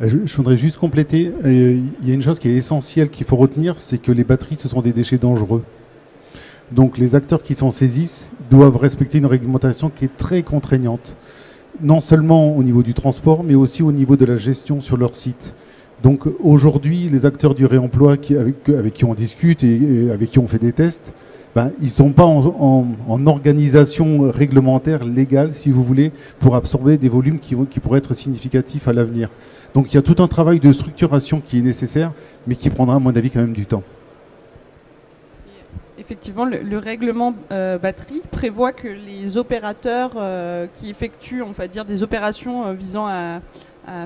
Je voudrais juste compléter, il y a une chose qui est essentielle qu'il faut retenir, c'est que les batteries, ce sont des déchets dangereux. Donc les acteurs qui s'en saisissent doivent respecter une réglementation qui est très contraignante, non seulement au niveau du transport, mais aussi au niveau de la gestion sur leur site. Donc aujourd'hui, les acteurs du réemploi avec qui on discute et avec qui on fait des tests, ils ne sont pas en organisation réglementaire légale, si vous voulez, pour absorber des volumes qui pourraient être significatifs à l'avenir. Donc il y a tout un travail de structuration qui est nécessaire, mais qui prendra, à mon avis, quand même du temps. Effectivement, le règlement batterie prévoit que les opérateurs qui effectuent, on va dire, des opérations visant à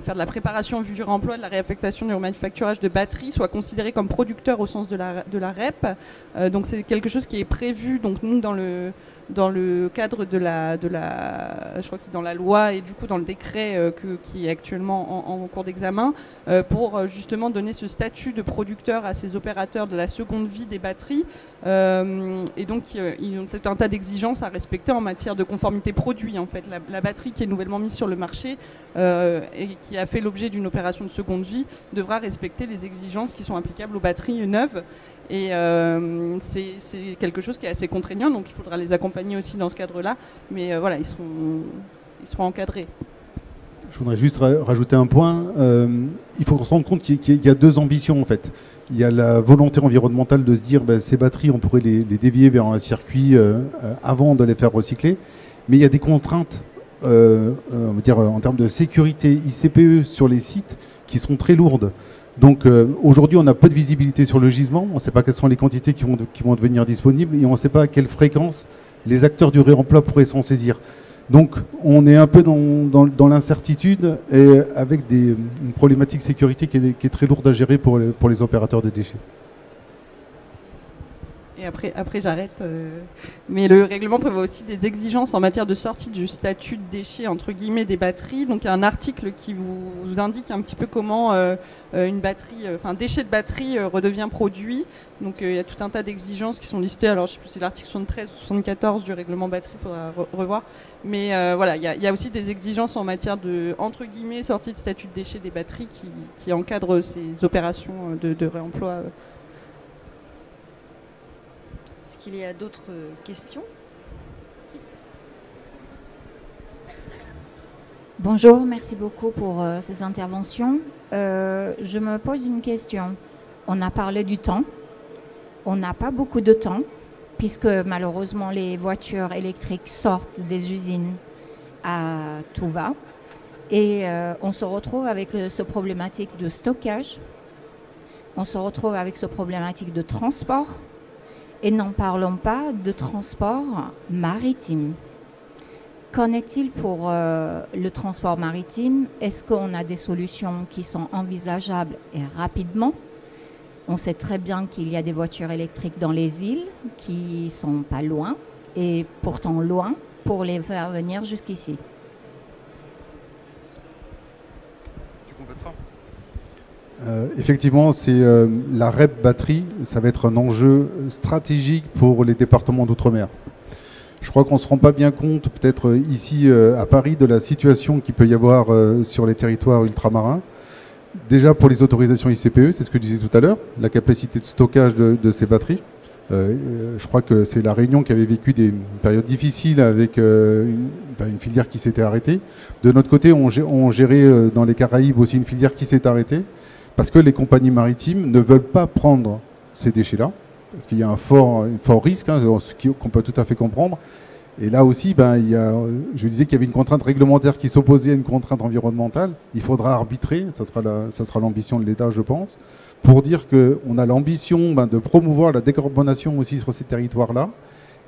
faire de la préparation en vue du réemploi, de la réaffectation du remanufacturage de batteries, soient considérés comme producteurs au sens de la REP. Donc c'est quelque chose qui est prévu, donc nous, dans dans le cadre de la, je crois que c'est dans la loi et du coup dans le décret qui est actuellement en cours d'examen, pour justement donner ce statut de producteur à ces opérateurs de la seconde vie des batteries. Et donc ils ont peut-être un tas d'exigences à respecter en matière de conformité produit. En fait, la batterie qui est nouvellement mise sur le marché et qui a fait l'objet d'une opération de seconde vie devra respecter les exigences qui sont applicables aux batteries neuves. Et c'est quelque chose qui est assez contraignant, donc il faudra les accompagner aussi dans ce cadre-là. Mais voilà, ils seront encadrés. Je voudrais juste rajouter un point. Il faut se rendre compte qu'il y a deux ambitions en fait. Il y a la volonté environnementale de se dire ces batteries, on pourrait les dévier vers un circuit avant de les faire recycler. Mais il y a des contraintes on va dire, en termes de sécurité ICPE sur les sites qui sont très lourdes. Donc aujourd'hui, on a peu de visibilité sur le gisement. On ne sait pas quelles sont les quantités qui vont devenir disponibles et on ne sait pas à quelle fréquence les acteurs du réemploi pourraient s'en saisir. Donc on est un peu dans l'incertitude et avec une problématique sécurité qui est très lourde à gérer pour les opérateurs de déchets. Et après j'arrête. Mais le règlement prévoit aussi des exigences en matière de sortie du statut de déchet entre guillemets des batteries. Donc il y a un article qui vous indique un petit peu comment une batterie, un déchet de batterie redevient produit. Donc il y a tout un tas d'exigences qui sont listées. Alors je ne sais plus si c'est l'article 73 ou 74 du règlement batterie, il faudra revoir. Mais voilà, il y a aussi des exigences en matière de entre guillemets sortie de statut de déchet des batteries qui encadrent ces opérations de réemploi. Est-ce qu'il y a d'autres questions? Bonjour, merci beaucoup pour ces interventions. Je me pose une question. On a parlé du temps. On n'a pas beaucoup de temps, puisque malheureusement les voitures électriques sortent des usines à tout va. Et on se retrouve avec ce problématique de stockage. On se retrouve avec ce problématique de transport. Et n'en parlons pas de transport maritime. Qu'en est-il pour le transport maritime? Est-ce qu'on a des solutions qui sont envisageables et rapidement? On sait très bien qu'il y a des voitures électriques dans les îles qui ne sont pas loin, et pourtant loin pour les faire venir jusqu'ici. Effectivement, c'est la REP batterie, ça va être un enjeu stratégique pour les départements d'outre-mer. Je crois qu'on ne se rend pas bien compte, peut-être ici à Paris, de la situation qu'il peut y avoir sur les territoires ultramarins. Déjà pour les autorisations ICPE, c'est ce que je disais tout à l'heure, la capacité de stockage de ces batteries. Je crois que c'est la Réunion qui avait vécu des périodes difficiles avec une filière qui s'était arrêtée. De notre côté, on gérait dans les Caraïbes aussi une filière qui s'est arrêtée. Parce que les compagnies maritimes ne veulent pas prendre ces déchets-là, parce qu'il y a un fort risque, qu'on peut tout à fait comprendre. Et là aussi, je disais qu'il y avait une contrainte réglementaire qui s'opposait à une contrainte environnementale. Il faudra arbitrer, ça sera l'ambition de l'État, je pense, pour dire qu'on a l'ambition de promouvoir la décarbonation aussi sur ces territoires-là.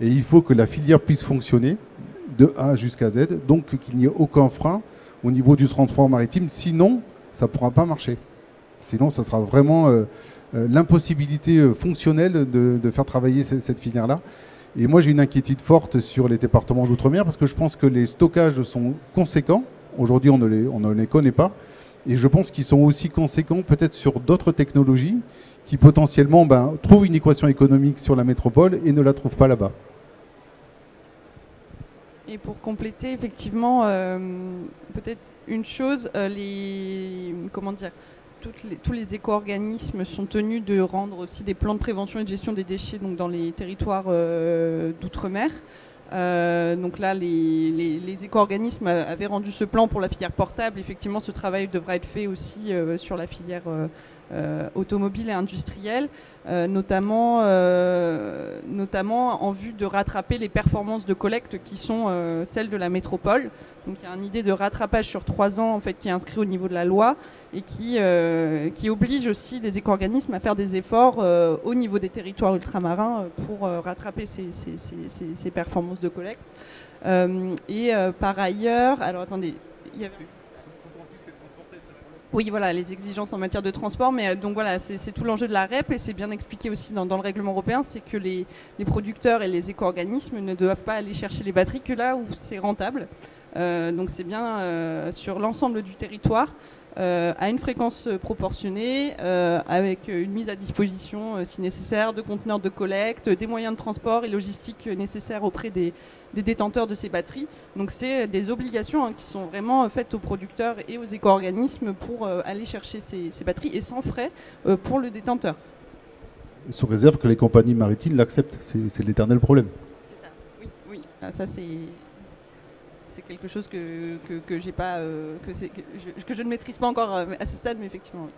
Et il faut que la filière puisse fonctionner de A jusqu'à Z, donc qu'il n'y ait aucun frein au niveau du transport maritime. Sinon, ça ne pourra pas marcher. Sinon, ça sera vraiment l'impossibilité fonctionnelle de faire travailler cette filière-là. Et moi, j'ai une inquiétude forte sur les départements d'outre-mer parce que je pense que les stockages sont conséquents. Aujourd'hui, on ne les connaît pas. Et je pense qu'ils sont aussi conséquents peut-être sur d'autres technologies qui potentiellement trouvent une équation économique sur la métropole et ne la trouvent pas là-bas. Et pour compléter, effectivement, peut-être une chose, tous les éco-organismes sont tenus de rendre aussi des plans de prévention et de gestion des déchets donc dans les territoires d'outre-mer. Donc là, les éco-organismes avaient rendu ce plan pour la filière portable. Effectivement, ce travail devra être fait aussi sur la filière automobile et industrielle, notamment en vue de rattraper les performances de collecte qui sont celles de la métropole. Donc il y a une idée de rattrapage sur 3 ans en fait, qui est inscrit au niveau de la loi et qui oblige aussi les éco-organismes à faire des efforts au niveau des territoires ultramarins pour rattraper ces performances de collecte. Par ailleurs, alors attendez, il y avait... Oui, voilà, les exigences en matière de transport, mais donc voilà, c'est tout l'enjeu de la REP et c'est bien expliqué aussi dans le règlement européen, c'est que les producteurs et les éco-organismes ne doivent pas aller chercher les batteries que là où c'est rentable. Donc c'est bien sur l'ensemble du territoire, à une fréquence proportionnée, avec une mise à disposition, si nécessaire, de conteneurs de collecte, des moyens de transport et logistique nécessaires auprès des détenteurs de ces batteries. Donc c'est des obligations qui sont vraiment faites aux producteurs et aux éco-organismes pour aller chercher ces batteries et sans frais pour le détenteur. Sous réserve que les compagnies maritimes l'acceptent, c'est l'éternel problème. C'est ça, oui. Ah, ça c'est quelque chose que j'ai pas, que je ne maîtrise pas encore à ce stade, mais effectivement oui.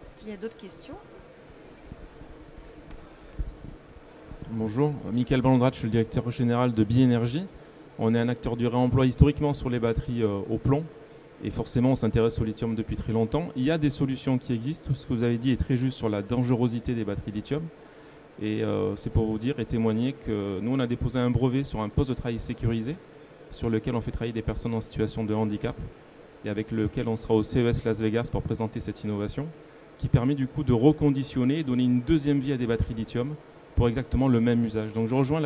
Est-ce qu'il y a d'autres questions? Bonjour, Michael Ballandrat, je suis le directeur général de Bi-Énergie. On est un acteur du réemploi historiquement sur les batteries au plomb et forcément on s'intéresse au lithium depuis très longtemps. Il y a des solutions qui existent, tout ce que vous avez dit est très juste sur la dangerosité des batteries lithium et c'est pour vous dire et témoigner que nous on a déposé un brevet sur un poste de travail sécurisé sur lequel on fait travailler des personnes en situation de handicap et avec lequel on sera au CES Las Vegas pour présenter cette innovation qui permet du coup de reconditionner et donner une deuxième vie à des batteries lithium pour exactement le même usage. Donc je rejoins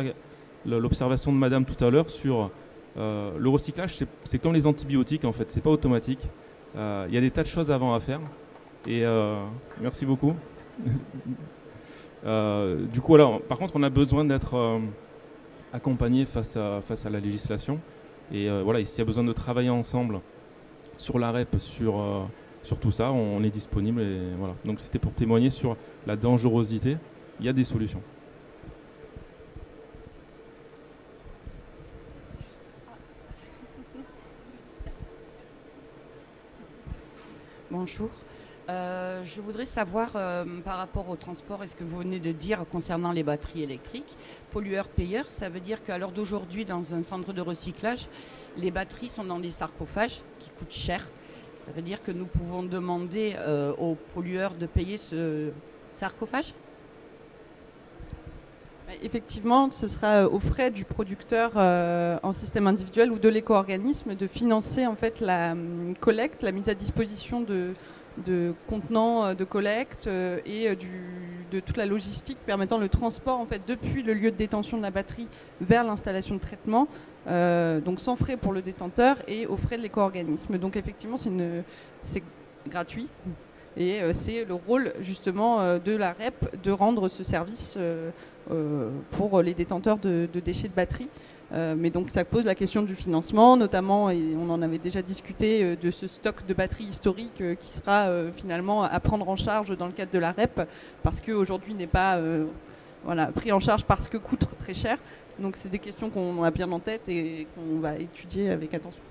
l'observation de madame tout à l'heure sur le recyclage, c'est comme les antibiotiques en fait, c'est pas automatique. Il y a des tas de choses avant à faire. Et merci beaucoup. Du coup, alors, par contre, on a besoin d'être accompagné face à la législation. Et voilà, s'il y a besoin de travailler ensemble sur la REP, sur tout ça, on est disponible. Et voilà. Donc c'était pour témoigner sur la dangerosité. Il y a des solutions. Bonjour. Je voudrais savoir par rapport au transport et ce que vous venez de dire concernant les batteries électriques, pollueur-payeur, ça veut dire qu'à l'heure d'aujourd'hui, dans un centre de recyclage, les batteries sont dans des sarcophages qui coûtent cher. Ça veut dire que nous pouvons demander aux pollueurs de payer ce sarcophage ? Effectivement, ce sera aux frais du producteur en système individuel ou de l'éco-organisme de financer en fait la collecte, la mise à disposition de contenants de collecte et de toute la logistique permettant le transport en fait depuis le lieu de détention de la batterie vers l'installation de traitement, donc sans frais pour le détenteur et aux frais de l'éco-organisme. Donc effectivement, c'est gratuit. Et c'est le rôle justement de la REP de rendre ce service pour les détenteurs de déchets de batterie. Mais donc ça pose la question du financement, notamment, et on en avait déjà discuté, de ce stock de batteries historiques qui sera finalement à prendre en charge dans le cadre de la REP, parce qu'aujourd'hui n'est pas pris en charge parce que coûte très cher. Donc c'est des questions qu'on a bien en tête et qu'on va étudier avec attention.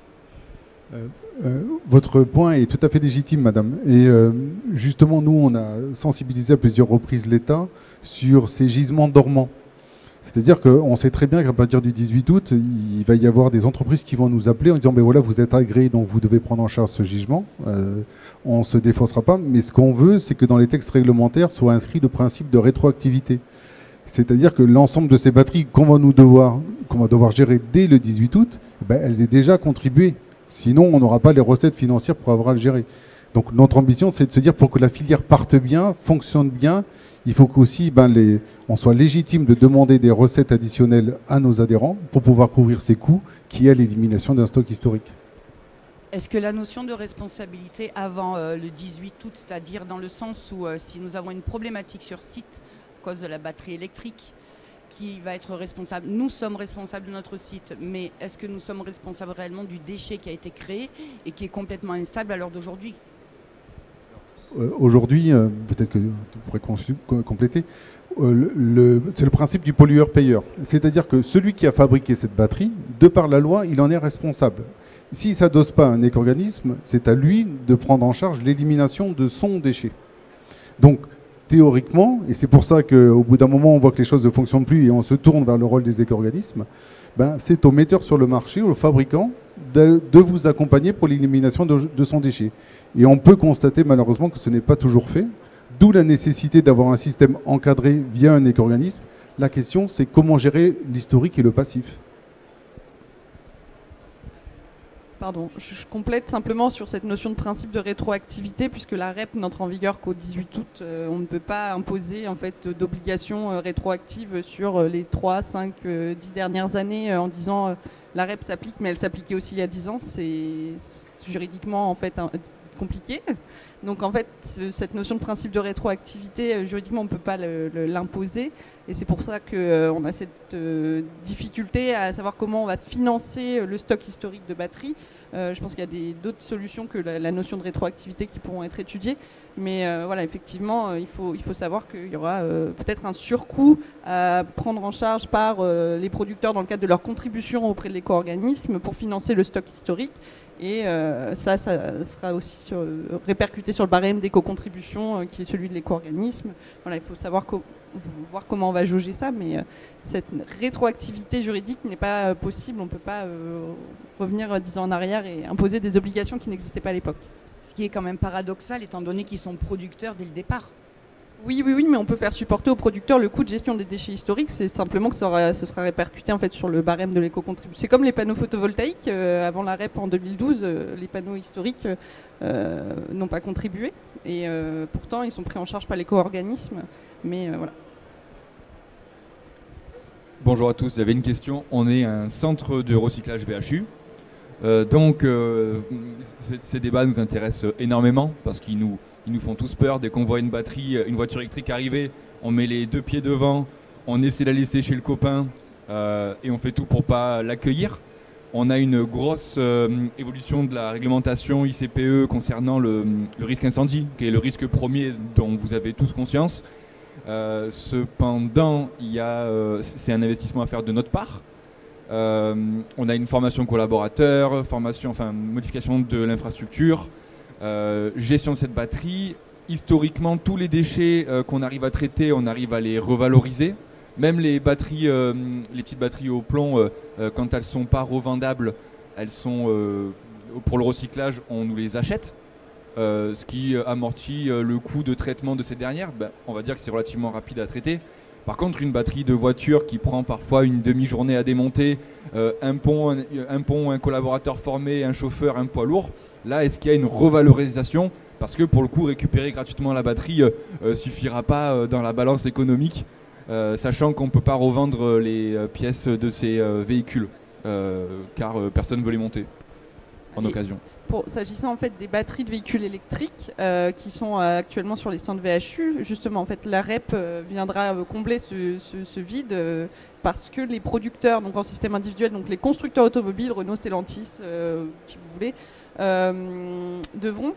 Votre point est tout à fait légitime, madame. Et justement, nous, on a sensibilisé à plusieurs reprises l'État sur ces gisements dormants. C'est-à-dire qu'on sait très bien qu'à partir du 18 août, il va y avoir des entreprises qui vont nous appeler en disant « voilà, vous êtes agréé, donc vous devez prendre en charge ce gisement. On ne se défaussera pas. Mais ce qu'on veut, c'est que dans les textes réglementaires soit inscrit le principe de rétroactivité. C'est-à-dire que l'ensemble de ces batteries qu'on va devoir gérer dès le 18 août, elles aient déjà contribué. Sinon, on n'aura pas les recettes financières pour avoir à le gérer. Donc notre ambition, c'est de se dire, pour que la filière parte bien, fonctionne bien, il faut qu'aussi on soit légitime de demander des recettes additionnelles à nos adhérents pour pouvoir couvrir ces coûts qui est l'élimination d'un stock historique. Est-ce que la notion de responsabilité avant le 18 août, c'est-à-dire dans le sens où si nous avons une problématique sur site à cause de la batterie électrique, qui va être responsable? Nous sommes responsables de notre site, mais est-ce que nous sommes responsables réellement du déchet qui a été créé et qui est complètement instable à l'heure d'aujourd'hui? Aujourd'hui, peut-être que tu pourrais compléter, c'est le principe du pollueur-payeur. C'est-à-dire que celui qui a fabriqué cette batterie, de par la loi, il en est responsable. S'il ne s'adosse pas à un éco-organisme, c'est à lui de prendre en charge l'élimination de son déchet. Donc, théoriquement, et c'est pour ça qu'au bout d'un moment, on voit que les choses ne fonctionnent plus et on se tourne vers le rôle des éco-organismes, c'est au metteur sur le marché, au fabricant, de vous accompagner pour l'élimination de son déchet. Et on peut constater malheureusement que ce n'est pas toujours fait, d'où la nécessité d'avoir un système encadré via un éco-organisme. La question, c'est comment gérer l'historique et le passif. Pardon, je complète simplement sur cette notion de principe de rétroactivité, puisque la REP n'entre en vigueur qu'au 18 août. On ne peut pas imposer en fait, d'obligations rétroactives sur les 3, 5, 10 dernières années en disant la REP s'applique, mais elle s'appliquait aussi il y a 10 ans. C'est juridiquement en fait compliqué. Donc en fait, cette notion de principe de rétroactivité, juridiquement, on ne peut pas l'imposer. Et c'est pour ça qu'on a cette difficulté à savoir comment on va financer le stock historique de batteries. Je pense qu'il y a d'autres solutions que la notion de rétroactivité qui pourront être étudiées. Mais voilà, effectivement, il faut savoir qu'il y aura peut-être un surcoût à prendre en charge par les producteurs dans le cadre de leur contribution auprès de l'éco-organisme pour financer le stock historique. Et ça sera aussi répercuté sur le barème d'éco-contribution qui est celui de l'éco-organisme. Voilà, il faut savoir voir comment on va jauger ça, mais cette rétroactivité juridique n'est pas possible. On ne peut pas revenir 10 ans en arrière et imposer des obligations qui n'existaient pas à l'époque. Ce qui est quand même paradoxal étant donné qu'ils sont producteurs dès le départ. Oui, mais on peut faire supporter aux producteurs le coût de gestion des déchets historiques. C'est simplement que ce sera répercuté en fait sur le barème de l'éco-contribution. C'est comme les panneaux photovoltaïques. Avant la REP en 2012, les panneaux historiques n'ont pas contribué. Et pourtant, ils sont pris en charge par l'éco-organisme. Mais voilà. Bonjour à tous, j'avais une question. On est un centre de recyclage VHU. Donc, ces débats nous intéressent énormément parce qu'ils nous font tous peur. Dès qu'on voit une voiture électrique arriver, on met les 2 pieds devant, on essaie de la laisser chez le copain et on fait tout pour ne pas l'accueillir. On a une grosse évolution de la réglementation ICPE concernant le risque incendie, qui est le risque premier dont vous avez tous conscience. Cependant, c'est un investissement à faire de notre part. On a une formation collaborateur, modification de l'infrastructure, gestion de cette batterie. Historiquement, tous les déchets qu'on arrive à traiter, on arrive à les revaloriser. Même les batteries, les petites batteries au plomb, quand elles ne sont pas revendables, elles sont pour le recyclage, on nous les achète. Ce qui amortit le coût de traitement de ces dernières. On va dire que c'est relativement rapide à traiter. Par contre, une batterie de voiture qui prend parfois une demi-journée à démonter, un pont, un collaborateur formé, un chauffeur, un poids lourd, là, est-ce qu'il y a une revalorisation? Parce que pour le coup, récupérer gratuitement la batterie suffira pas dans la balance économique, sachant qu'on ne peut pas revendre les pièces de ces véhicules, car personne ne veut les monter en occasion. S'agissant en fait des batteries de véhicules électriques qui sont actuellement sur les stands VHU, justement en fait la REP viendra combler ce vide parce que les producteurs donc en système individuel, donc les constructeurs automobiles, Renault, Stellantis, qui vous voulez, devront,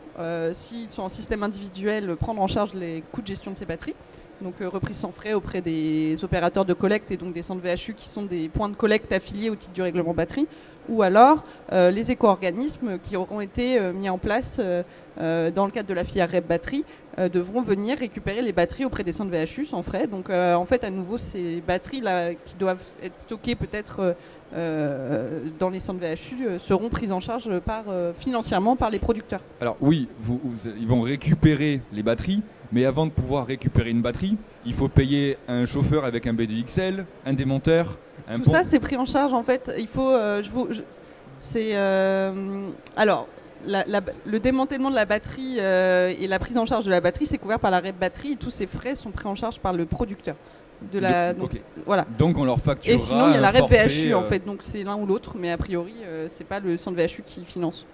s'ils sont en système individuel, prendre en charge les coûts de gestion de ces batteries. Donc reprise sans frais auprès des opérateurs de collecte et donc des centres VHU qui sont des points de collecte affiliés au titre du règlement batterie, ou alors les éco-organismes qui auront été mis en place dans le cadre de la filière REP batterie devront venir récupérer les batteries auprès des centres VHU sans frais. Donc en fait à nouveau ces batteries là qui doivent être stockées peut-être dans les centres VHU seront prises en charge financièrement par les producteurs. Alors oui, ils vont récupérer les batteries. Mais avant de pouvoir récupérer une batterie, il faut payer un chauffeur avec un BDXL, un démonteur, un pont. Tout ça, c'est pris en charge en fait. Il faut, alors, le démantèlement de la batterie et la prise en charge de la batterie, c'est couvert par la REP batterie. Et tous ces frais sont pris en charge par le producteur. Voilà. Donc on leur facturera. Et sinon, il y a la REP VHU en fait. Donc c'est l'un ou l'autre, mais a priori, c'est pas le centre VHU qui finance.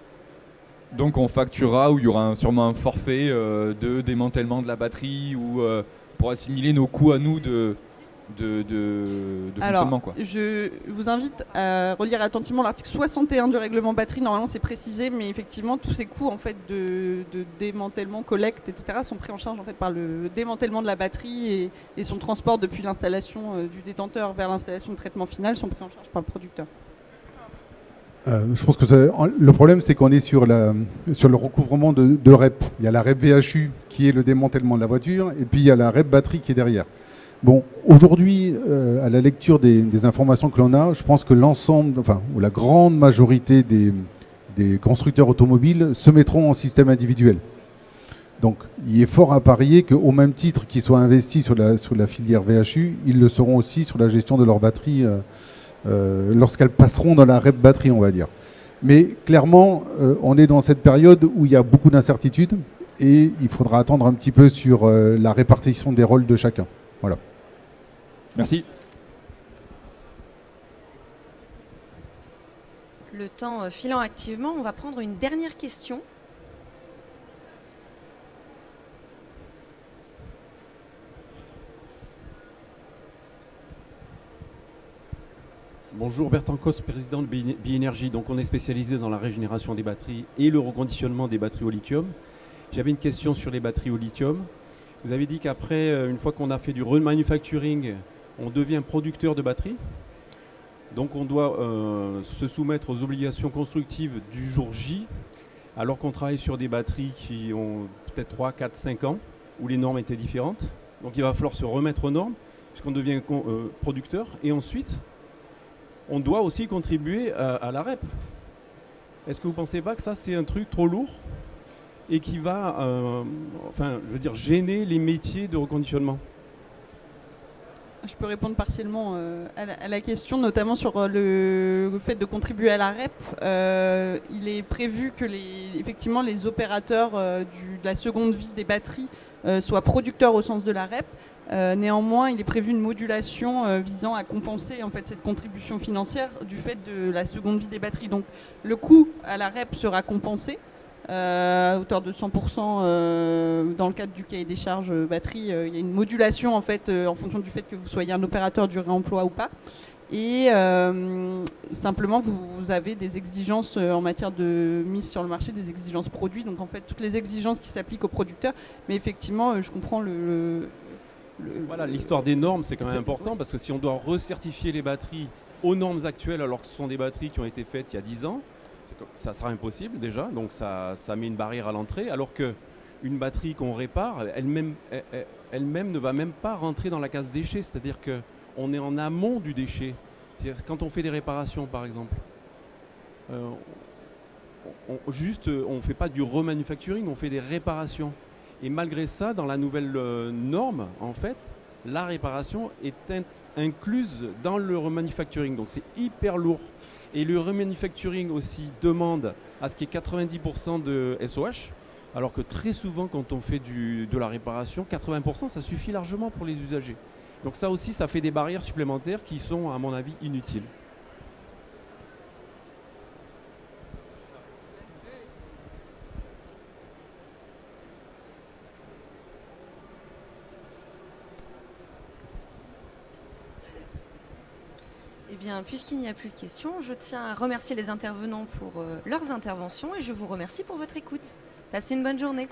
Donc on facturera où il y aura sûrement un forfait de démantèlement de la batterie ou pour assimiler nos coûts à nous de fonctionnement. Quoi. Je vous invite à relire attentivement l'article 61 du règlement batterie. Normalement c'est précisé, mais effectivement tous ces coûts en fait, de démantèlement, collecte, etc. sont pris en charge en fait, par le démantèlement de la batterie et son transport depuis l'installation du détenteur vers l'installation de traitement final sont pris en charge par le producteur. Je pense que le problème, c'est qu'on est sur le recouvrement de REP. Il y a la REP VHU qui est le démantèlement de la voiture, et puis il y a la REP batterie qui est derrière. Bon, aujourd'hui, à la lecture des informations que l'on a, je pense que l'ensemble, ou la grande majorité des constructeurs automobiles se mettront en système individuel. Donc, il est fort à parier qu'au même titre qu'ils soient investis sur la filière VHU, ils le seront aussi sur la gestion de leurs batteries lorsqu'elles passeront dans la REP batterie, on va dire. Mais clairement, on est dans cette période où il y a beaucoup d'incertitudes et il faudra attendre un petit peu sur la répartition des rôles de chacun. Voilà. Merci. Le temps filant activement, on va prendre une dernière question. Bonjour, Bertrand Cos, président de Bi-Énergie. Donc on est spécialisé dans la régénération des batteries et le reconditionnement des batteries au lithium. J'avais une question sur les batteries au lithium. Vous avez dit qu'après, une fois qu'on a fait du remanufacturing, on devient producteur de batteries. Donc on doit se soumettre aux obligations constructives du jour J, alors qu'on travaille sur des batteries qui ont peut-être 3, 4, 5 ans, où les normes étaient différentes. Donc il va falloir se remettre aux normes, puisqu'on devient producteur. Et ensuite, on doit aussi contribuer à la REP. Est-ce que vous ne pensez pas que ça, c'est un truc trop lourd et qui va, gêner les métiers de reconditionnement? Je peux répondre partiellement à la question, notamment sur le fait de contribuer à la REP. Il est prévu que effectivement, les opérateurs de la seconde vie des batteries soient producteurs au sens de la REP. Néanmoins, il est prévu une modulation visant à compenser en fait, cette contribution financière du fait de la seconde vie des batteries. Donc le coût à la REP sera compensé à hauteur de 100% dans le cadre du cahier des charges batterie. Il y a une modulation en fait en fonction du fait que vous soyez un opérateur du réemploi ou pas. Et simplement, vous avez des exigences en matière de mise sur le marché, des exigences produits. Donc en fait, toutes les exigences qui s'appliquent aux producteurs. Mais effectivement, je comprends Voilà, l'histoire des normes, c'est quand même important parce que si on doit recertifier les batteries aux normes actuelles alors que ce sont des batteries qui ont été faites il y a 10 ans, ça sera impossible déjà, donc ça met une barrière à l'entrée, alors qu'une batterie qu'on répare, elle-même ne va même pas rentrer dans la case déchet, c'est-à-dire qu'on est en amont du déchet. Quand on fait des réparations par exemple, on ne fait pas du remanufacturing, on fait des réparations. Et malgré ça, dans la nouvelle norme, en fait, la réparation est incluse dans le remanufacturing. Donc c'est hyper lourd. Et le remanufacturing aussi demande à ce qu'il y ait 90% de SOH, alors que très souvent, quand on fait de la réparation, 80%, ça suffit largement pour les usagers. Donc ça aussi, ça fait des barrières supplémentaires qui sont, à mon avis, inutiles. Eh bien, puisqu'il n'y a plus de questions, je tiens à remercier les intervenants pour leurs interventions et je vous remercie pour votre écoute. Passez une bonne journée.